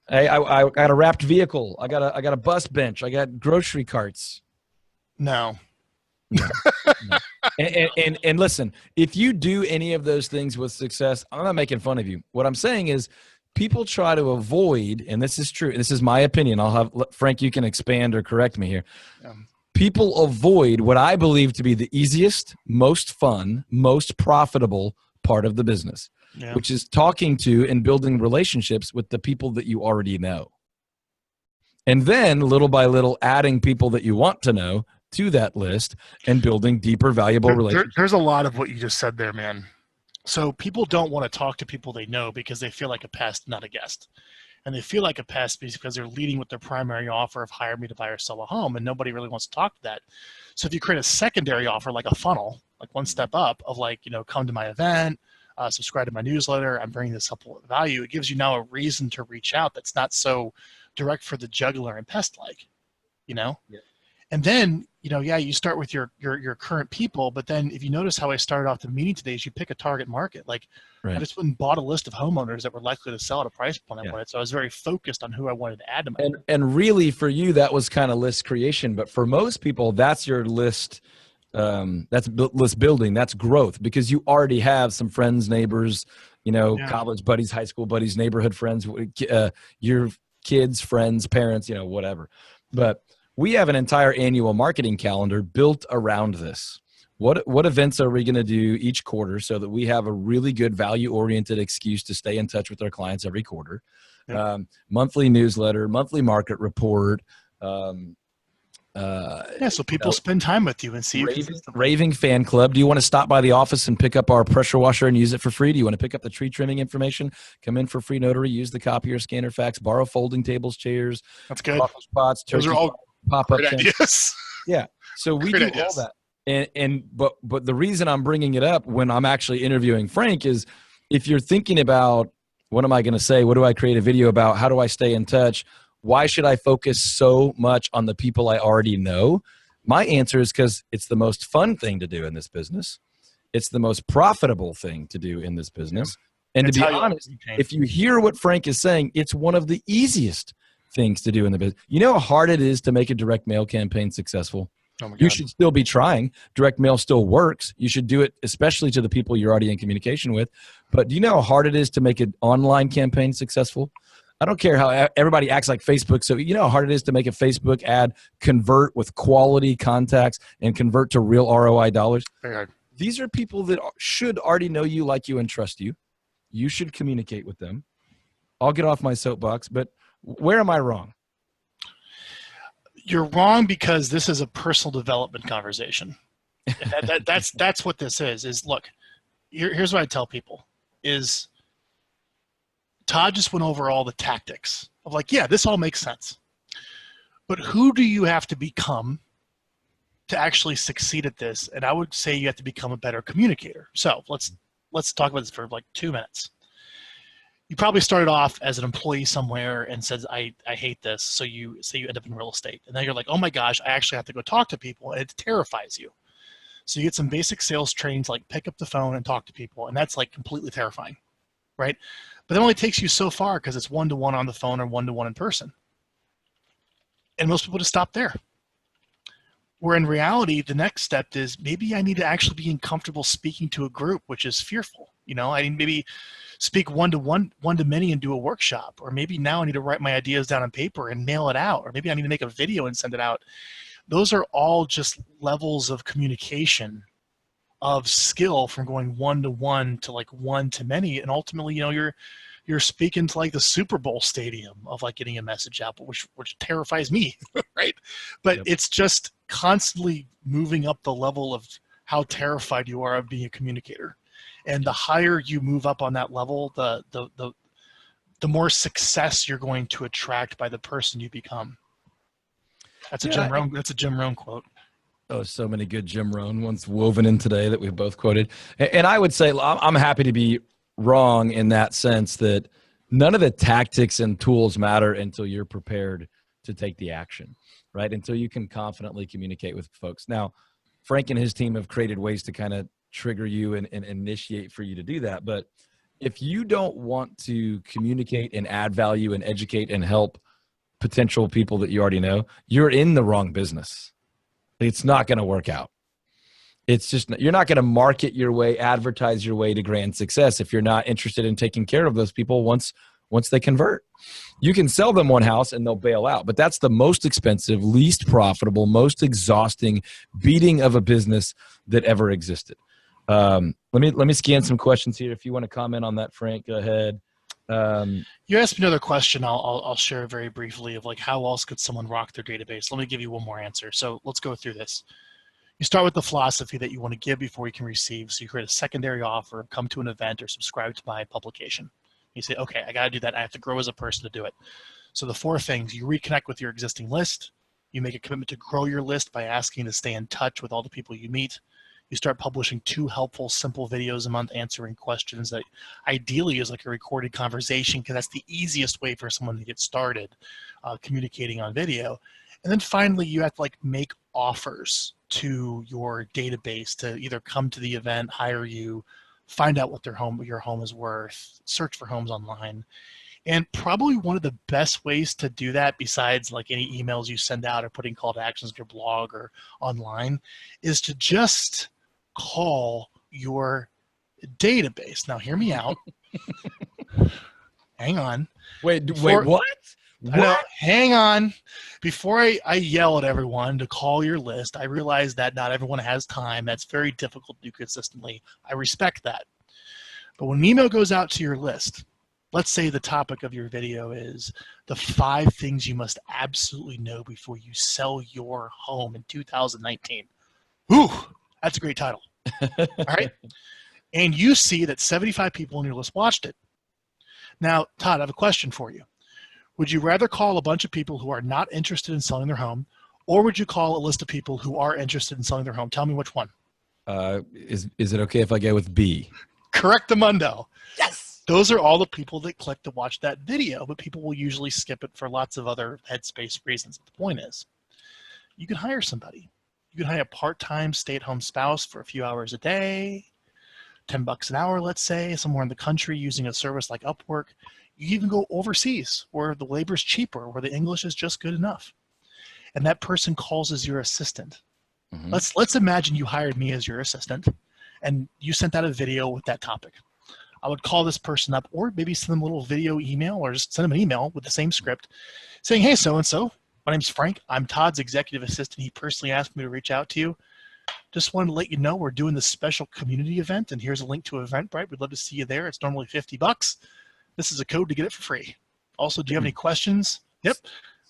Hey, I got a wrapped vehicle. I got a bus bench. I got grocery carts. No. No. And listen, if you do any of those things with success, I'm not making fun of you. What I'm saying is people try to avoid, and this is true. This is my opinion. I'll have Frank, you can expand or correct me here. People avoid what I believe to be the easiest, most fun, most profitable part of the business, which is talking to and building relationships with the people that you already know. And then little by little adding people that you want to know to that list and building deeper, valuable relationships. There's a lot of what you just said there, man. So people don't want to talk to people they know because they feel like a pest, not a guest. And they feel like a pest because they're leading with their primary offer of hire me to buy or sell a home, and nobody really wants to talk to that. So if you create a secondary offer, like a funnel, like one step up of come to my event, subscribe to my newsletter, I'm bringing this supplement value, it gives you now a reason to reach out that's not so direct for the juggler and pest-like, And then, you start with your current people, but then if you notice how I started off the meeting today is you pick a target market. I just went and bought a list of homeowners that were likely to sell at a price point I wanted. So I was very focused on who I wanted to add to my and really for you, that was kind of list creation. But for most people, that's your list. That's list building. That's growth because you already have some friends, neighbors, college buddies, high school buddies, neighborhood friends, your kids, friends, parents, whatever. But we have an entire annual marketing calendar built around this. What events are we going to do each quarter so that we have a really good value-oriented excuse to stay in touch with our clients every quarter? Monthly newsletter, monthly market report. So people spend time with you and see raving fan club. Do you want to stop by the office and pick up our pressure washer and use it for free? Do you want to pick up the tree trimming information? Come in for free notary, use the copier, scanner, fax, borrow folding tables, chairs. That's good. Spots, those are all pop-up ideas. Yeah. So we do all that. But the reason I'm bringing it up when I'm actually interviewing Frank is if you're thinking about what am I going to say? What do I create a video about? How do I stay in touch? Why should I focus so much on the people I already know? My answer is because it's the most fun thing to do in this business. It's the most profitable thing to do in this business. And to be honest, if you hear what Frank is saying, it's one of the easiest things to do in the business. You know how hard it is to make a direct mail campaign successful? Oh my God. You should still be trying. Direct mail still works. You should do it, especially to the people you're already in communication with. But do you know how hard it is to make an online campaign successful? I don't care how everybody acts like Facebook. So you know how hard it is to make a Facebook ad convert with quality contacts and convert to real ROI dollars? Very hard. These are people that should already know you, like you, and trust you. You should communicate with them. I'll get off my soapbox, but where am I wrong? You're wrong because this is a personal development conversation. That's what this is look, here's what I tell people is Todd just went over all the tactics of this all makes sense. But who do you have to become to actually succeed at this, and I would say you have to become a better communicator. So let's talk about this for like 2 minutes. You probably started off as an employee somewhere and said, I hate this. So you say you end up in real estate. And then you're like, oh my gosh, I actually have to go talk to people. And it terrifies you. So you get some basic sales trainings, like pick up the phone and talk to people. And that's like completely terrifying, right? But it only takes you so far because it's one-to-one on the phone or one-to-one in person. And most people just stop there. Where in reality, the next step is maybe I need to actually be comfortable speaking to a group, which is fearful. You know, I need maybe speak one-to-one, one-to-many and do a workshop. Or maybe now I need to write my ideas down on paper and mail it out. Or maybe I need to make a video and send it out. Those are all just levels of communication, of skill from going one-to-one to like one-to-many. And ultimately, you know, you're speaking to like the Super Bowl stadium of like getting a message out, which terrifies me, right? But it's just constantly moving up the level of how terrified you are of being a communicator. And the higher you move up on that level, the more success you're going to attract by the person you become. That's a Jim Rohn quote. Oh, so many good Jim Rohn ones woven in today that we've both quoted. And I would say I'm happy to be wrong in that sense that none of the tactics and tools matter until you're prepared to take the action, right? Until you can confidently communicate with folks. Now, Frank and his team have created ways to kind of trigger you and initiate for you to do that. But if you don't want to communicate and add value and educate and help potential people that you already know, you're in the wrong business. It's not going to work out. It's just, you're not going to market your way, advertise your way to grand success if you're not interested in taking care of those people once they convert. You can sell them one house and they'll bail out, but that's the most expensive, least profitable, most exhausting beating of a business that ever existed. Let me scan some questions here. If you want to comment on that, Frank, go ahead. You asked me another question. I'll share very briefly of like how else could someone rock their database. Let me give you one more answer. So let's go through this. You start with the philosophy that you want to give before you can receive. So you create a secondary offer, come to an event, or subscribe to my publication. You say, okay, I got to do that. I have to grow as a person to do it. So the 4 things: you reconnect with your existing list. You make a commitment to grow your list by asking to stay in touch with all the people you meet. You start publishing 2 helpful, simple videos a month answering questions that ideally is like a recorded conversation, because that's the easiest way for someone to get started communicating on video. And then finally, you have to like make offers to your database to either come to the event, hire you, find out what your home is worth, search for homes online. And probably one of the best ways to do that, besides like any emails you send out or putting call to actions in your blog or online, is to just call your database. Now, hear me out. Hang on. Wait, what? No, hang on. Before I yell at everyone to call your list, I realize that not everyone has time. That's very difficult to do consistently. I respect that. But when an email goes out to your list, let's say the topic of your video is the 5 things you must absolutely know before you sell your home in 2019. Whew, that's a great title. All right. And you see that 75 people on your list watched it. Now, Todd, I have a question for you. Would you rather call a bunch of people who are not interested in selling their home, or would you call a list of people who are interested in selling their home? Tell me which one. Is it okay if I go with B? Correctamundo. Yes. Those are all the people that click to watch that video, but people will usually skip it for lots of other headspace reasons. The point is, you can hire somebody. You can hire a part-time stay-at-home spouse for a few hours a day, $10 an hour, let's say, somewhere in the country using a service like Upwork. You even go overseas where the labor is cheaper, where the English is just good enough. And that person calls as your assistant. Mm-hmm. Let's imagine you hired me as your assistant and you sent out a video with that topic. I would call this person up, or maybe send them a little video email, or just send them an email with the same script saying, hey, so-and-so, my name's Frank. I'm Todd's executive assistant. He personally asked me to reach out to you. Just wanted to let you know we're doing this special community event, and here's a link to Eventbrite. We'd love to see you there. It's normally $50. This is a code to get it for free. Also, do you have any questions? Yep,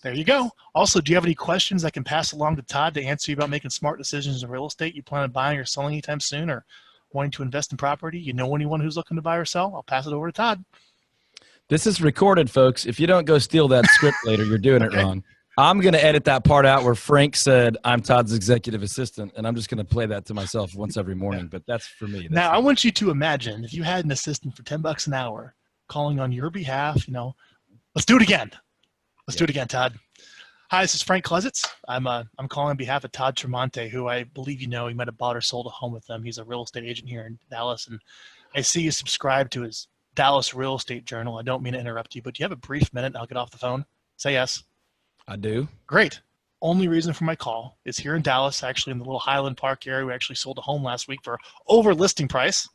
there you go. Also, do you have any questions I can pass along to Todd to answer you about making smart decisions in real estate? You plan on buying or selling anytime soon, or wanting to invest in property? You know anyone who's looking to buy or sell? I'll pass it over to Todd. This is recorded, folks. If you don't go steal that script later, you're doing it wrong. I'm going to edit that part out where Frank said, I'm Todd's executive assistant, and I'm just going to play that to myself once every morning, but that's for me. Now, I want you to imagine if you had an assistant for $10 an hour calling on your behalf, let's do it again. Let's do it again, Todd. Hi, this is Frank Klesitz. I'm calling on behalf of Todd Tramonte, who I believe you know. He might have bought or sold a home with them. He's a real estate agent here in Dallas, and I see you subscribe to his Dallas Real Estate Journal. I don't mean to interrupt you, but do you have a brief minute? I'll get off the phone. Say yes. I do. Great. Only reason for my call is here in Dallas, actually in the little Highland Park area. We actually sold a home last week for over listing price.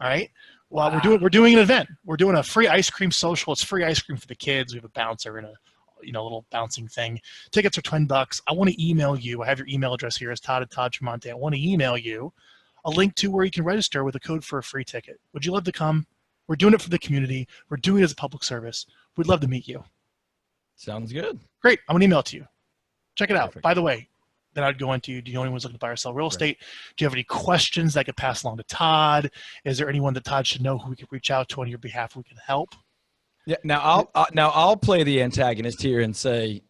All right. Well, wow. We're doing an event. We're doing a free ice cream social. It's free ice cream for the kids. We have a bouncer and a little bouncing thing. Tickets are $20. I want to email you. I have your email address here as Todd at Todd Tramonte. I want to email you a link to where you can register with a code for a free ticket. Would you love to come? We're doing it for the community. We're doing it as a public service. We'd love to meet you. Sounds good. Great. I'm going to email it to you. Check it out. Perfect. By the way, then I'd go into, do you know anyone's looking to buy or sell real estate? Do you have any questions that I could pass along to Todd? Is there anyone that Todd should know who we could reach out to on your behalf we can help? Yeah. Now I'll play the antagonist here and say,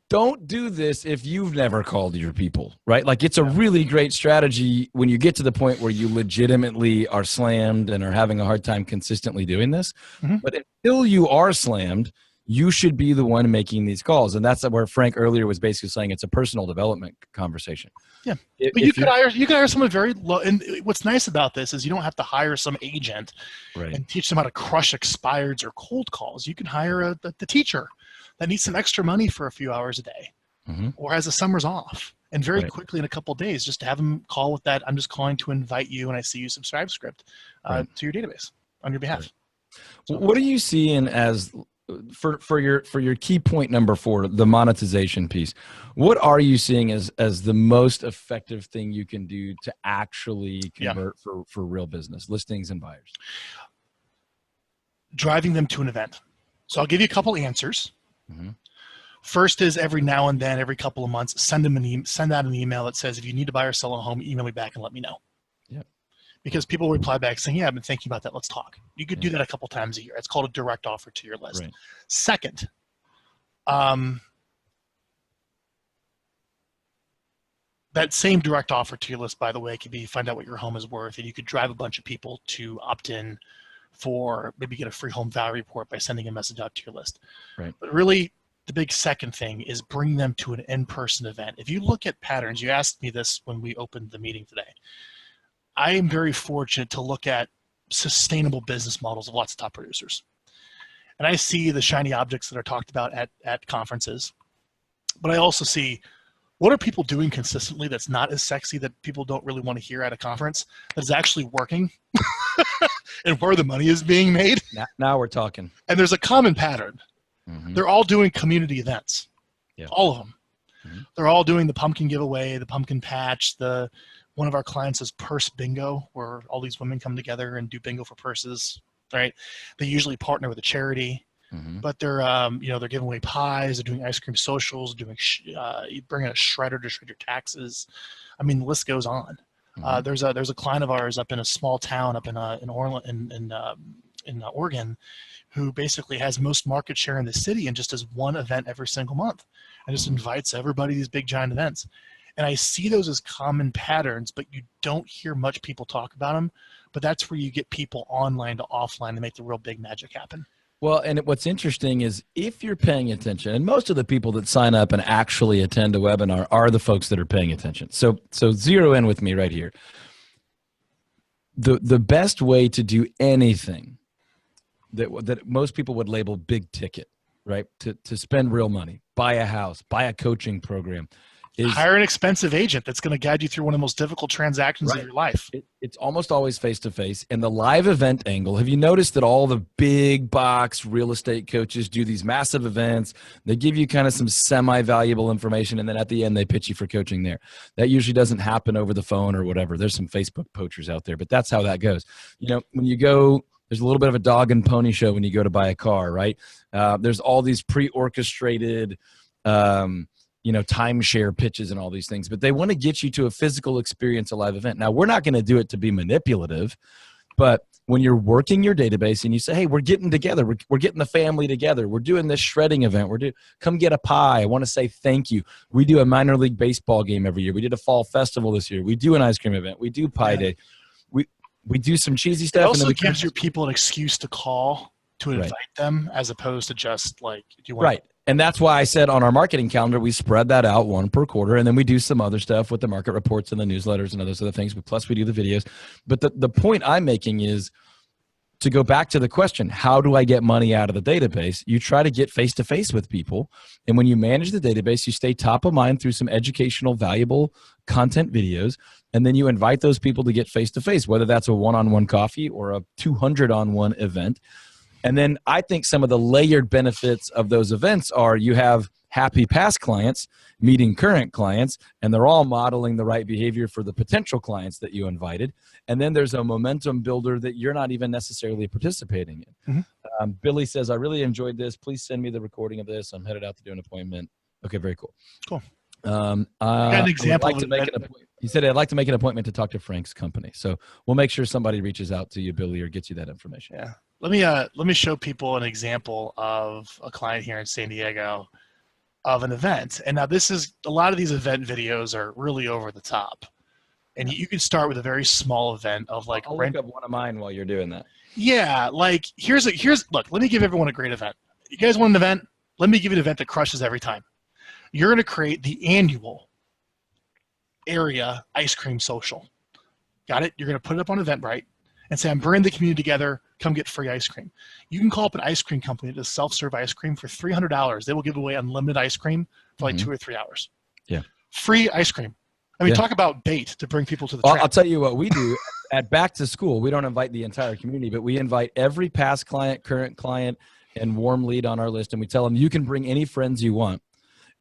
don't do this if you've never called your people, right? Like it's a really great strategy when you get to the point where you legitimately are slammed and are having a hard time consistently doing this. Mm-hmm. But until you are slammed, you should be the one making these calls. And that's where Frank earlier was basically saying it's a personal development conversation. Yeah. But you could hire someone very low. And what's nice about this is you don't have to hire some agent and teach them how to crush expireds or cold calls. You can hire the teacher that needs some extra money for a few hours a day or has the summers off. And very quickly in a couple of days, just to have them call with that, I'm just calling to invite you and I see you subscribe script to your database on your behalf. So, what are you seeing as for your key point number 4, the monetization piece? What are you seeing as the most effective thing you can do to actually convert for real business listings and buyers? Driving them to an event. So I'll give you a couple answers. First is every now and then, every couple of months, send out an email that says, if you need to buy or sell a home, email me back and let me know. Because people reply back saying, yeah, I've been thinking about that. Let's talk. You could do that a couple times a year. It's called a direct offer to your list. Second, that same direct offer to your list, by the way, could be find out what your home is worth, and you could drive a bunch of people to opt in for maybe get a free home value report by sending a message out to your list. But really, the big second thing is bring them to an in-person event. If you look at patterns, you asked me this when we opened the meeting today. I am very fortunate to look at sustainable business models of lots of top producers. And I see the shiny objects that are talked about at conferences. But I also see what are people doing consistently that's not as sexy, that people don't really want to hear at a conference, that is actually working and where the money is being made. Now we're talking. And there's a common pattern. They're all doing community events. All of them. They're all doing the pumpkin giveaway, the pumpkin patch, one of our clients is purse bingo, where all these women come together and do bingo for purses, right? They usually partner with a charity, but they're they're giving away pies, they're doing ice cream socials, doing you bring in a shredder to shred your taxes. I mean, the list goes on. There's a client of ours up in a small town up in Oregon, who basically has most market share in the city and just does one event every single month and just invites everybody to these big giant events. And I see those as common patterns, but you don't hear much people talk about them. But that's where you get people online to offline to make the real big magic happen. Well, and what's interesting is if you're paying attention, and most of the people that sign up and actually attend a webinar are the folks that are paying attention. So zero in with me right here. The best way to do anything that most people would label big ticket, right? To spend real money, buy a house, buy a coaching program, is hire an expensive agent that's going to guide you through one of the most difficult transactions of your life. It's almost always face-to-face. And the live event angle, have you noticed that all the big box real estate coaches do these massive events? They give you kind of some semi-valuable information, and then at the end they pitch you for coaching there. That usually doesn't happen over the phone or whatever. There's some Facebook poachers out there, but that's how that goes. You know, when you go, there's a little bit of a dog and pony show when you go to buy a car, right? There's all these pre-orchestrated timeshare pitches and all these things, but they want to get you to a physical experience, a live event. Now, we're not going to do it to be manipulative, but when you're working your database and you say, hey, we're getting together, we're getting the family together, we're doing this shredding event, come get a pie, I want to say thank you. We do a minor league baseball game every year. We did a fall festival this year. We do an ice cream event. We do pie day. We do some cheesy stuff. It also gives your people an excuse to call to invite them, as opposed to just like, do you want right. And that's why I said on our marketing calendar, we spread that out one per quarter, and then we do some other stuff with the market reports and the newsletters and those other things. But plus we do the videos. But the point I'm making is to go back to the question, how do I get money out of the database? You try to get face-to-face with people. And when you manage the database, you stay top of mind through some educational, valuable content videos. And then you invite those people to get face-to-face, whether that's a one-on-one coffee or a 200-on-1 event. And then I think some of the layered benefits of those events are you have happy past clients meeting current clients, and they're all modeling the right behavior for the potential clients that you invited. And then there's a momentum builder that you're not even necessarily participating in. Billy says, I really enjoyed this. Please send me the recording of this. I'm headed out to do an appointment. Okay, very cool. Cool. Got an example. He said, I'd like to make an appointment to talk to Frank's company. So we'll make sure somebody reaches out to you, Billy, or gets you that information. Yeah. Let me show people an example of a client here in San Diego of an event. And now this is, a lot of these event videos are really over the top. And you can start with a very small event of like, I'll look up one of mine while you're doing that. Yeah. Like look, let me give everyone a great event. You guys want an event? Let me give you an event that crushes every time. You're going to create the annual area ice cream social. Got it? You're going to put it up on Eventbrite and say, I'm bringing the community together. Come get free ice cream. You can call up an ice cream company to self-serve ice cream for $300. They will give away unlimited ice cream for like 2 or 3 hours. Yeah. Free ice cream. I mean, talk about bait to bring people to the track. I'll tell you what we do at Back to School. We don't invite the entire community, but we invite every past client, current client, and warm lead on our list. And we tell them you can bring any friends you want.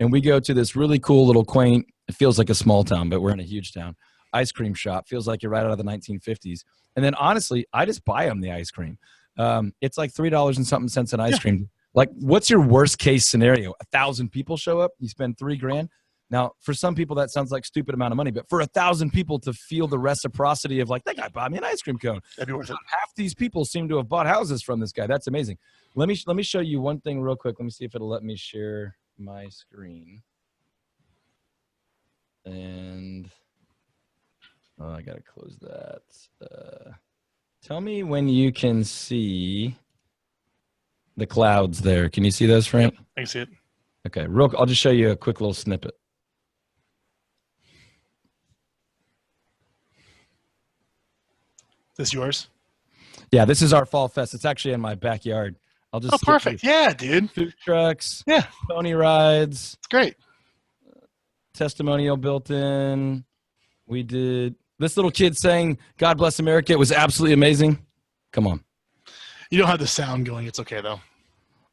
And we go to this really cool little quaint, it feels like a small town, but we're in a huge town, ice cream shop. Feels like you're right out of the 1950s. And then honestly, I just buy them the ice cream. It's like $3 and something cents an ice cream. Like, what's your worst case scenario? 1,000 people show up, you spend $3,000. Now, for some people, that sounds like a stupid amount of money, but for 1,000 people to feel the reciprocity of like, that guy bought me an ice cream cone. That'd be worth it. Half these people seem to have bought houses from this guy. That's amazing. Let me show you one thing real quick. Let me see if it'll let me share my screen. And I gotta close that. Tell me when you can see the clouds there. Can you see those, Frank? Yep, I can see it. Okay, I'll just show you a quick little snippet. This yours? Yeah, this is our fall fest. It's actually in my backyard. I'll just perfect. Yeah, dude. Food trucks. Yeah. Pony rides. It's great. Testimonial built in. We did this little kid saying, God bless America. It was absolutely amazing. Come on. You don't have the sound going. It's okay, though.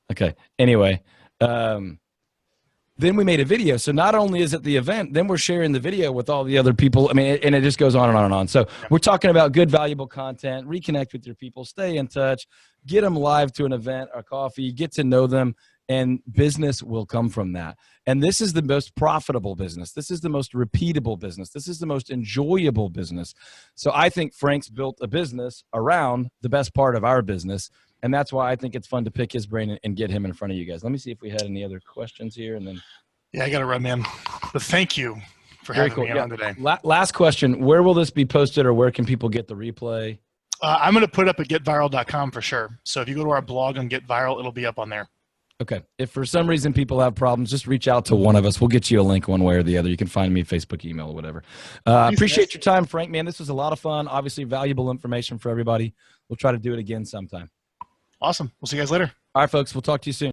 Okay. Anyway, then we made a video. So not only is it the event, then we're sharing the video with all the other people. I mean, and it just goes on and on and on. So we're talking about good, valuable content, reconnect with your people, stay in touch, get them live to an event or coffee, get to know them, and business will come from that. And this is the most profitable business. This is the most repeatable business. This is the most enjoyable business. So I think Frank's built a business around the best part of our business. And that's why I think it's fun to pick his brain and get him in front of you guys. Let me see if we had any other questions here. And then, yeah, I got to run, man. But thank you for having me on today. Last question. Where will this be posted, or where can people get the replay? I'm going to put it up at getviral.com for sure. So if you go to our blog on Get Viral, it'll be up on there. Okay. If for some reason people have problems, just reach out to one of us. We'll get you a link one way or the other. You can find me Facebook, email, or whatever. Appreciate your time, Frank, man. This was a lot of fun. Obviously valuable information for everybody. We'll try to do it again sometime. Awesome. We'll see you guys later. All right, folks. We'll talk to you soon.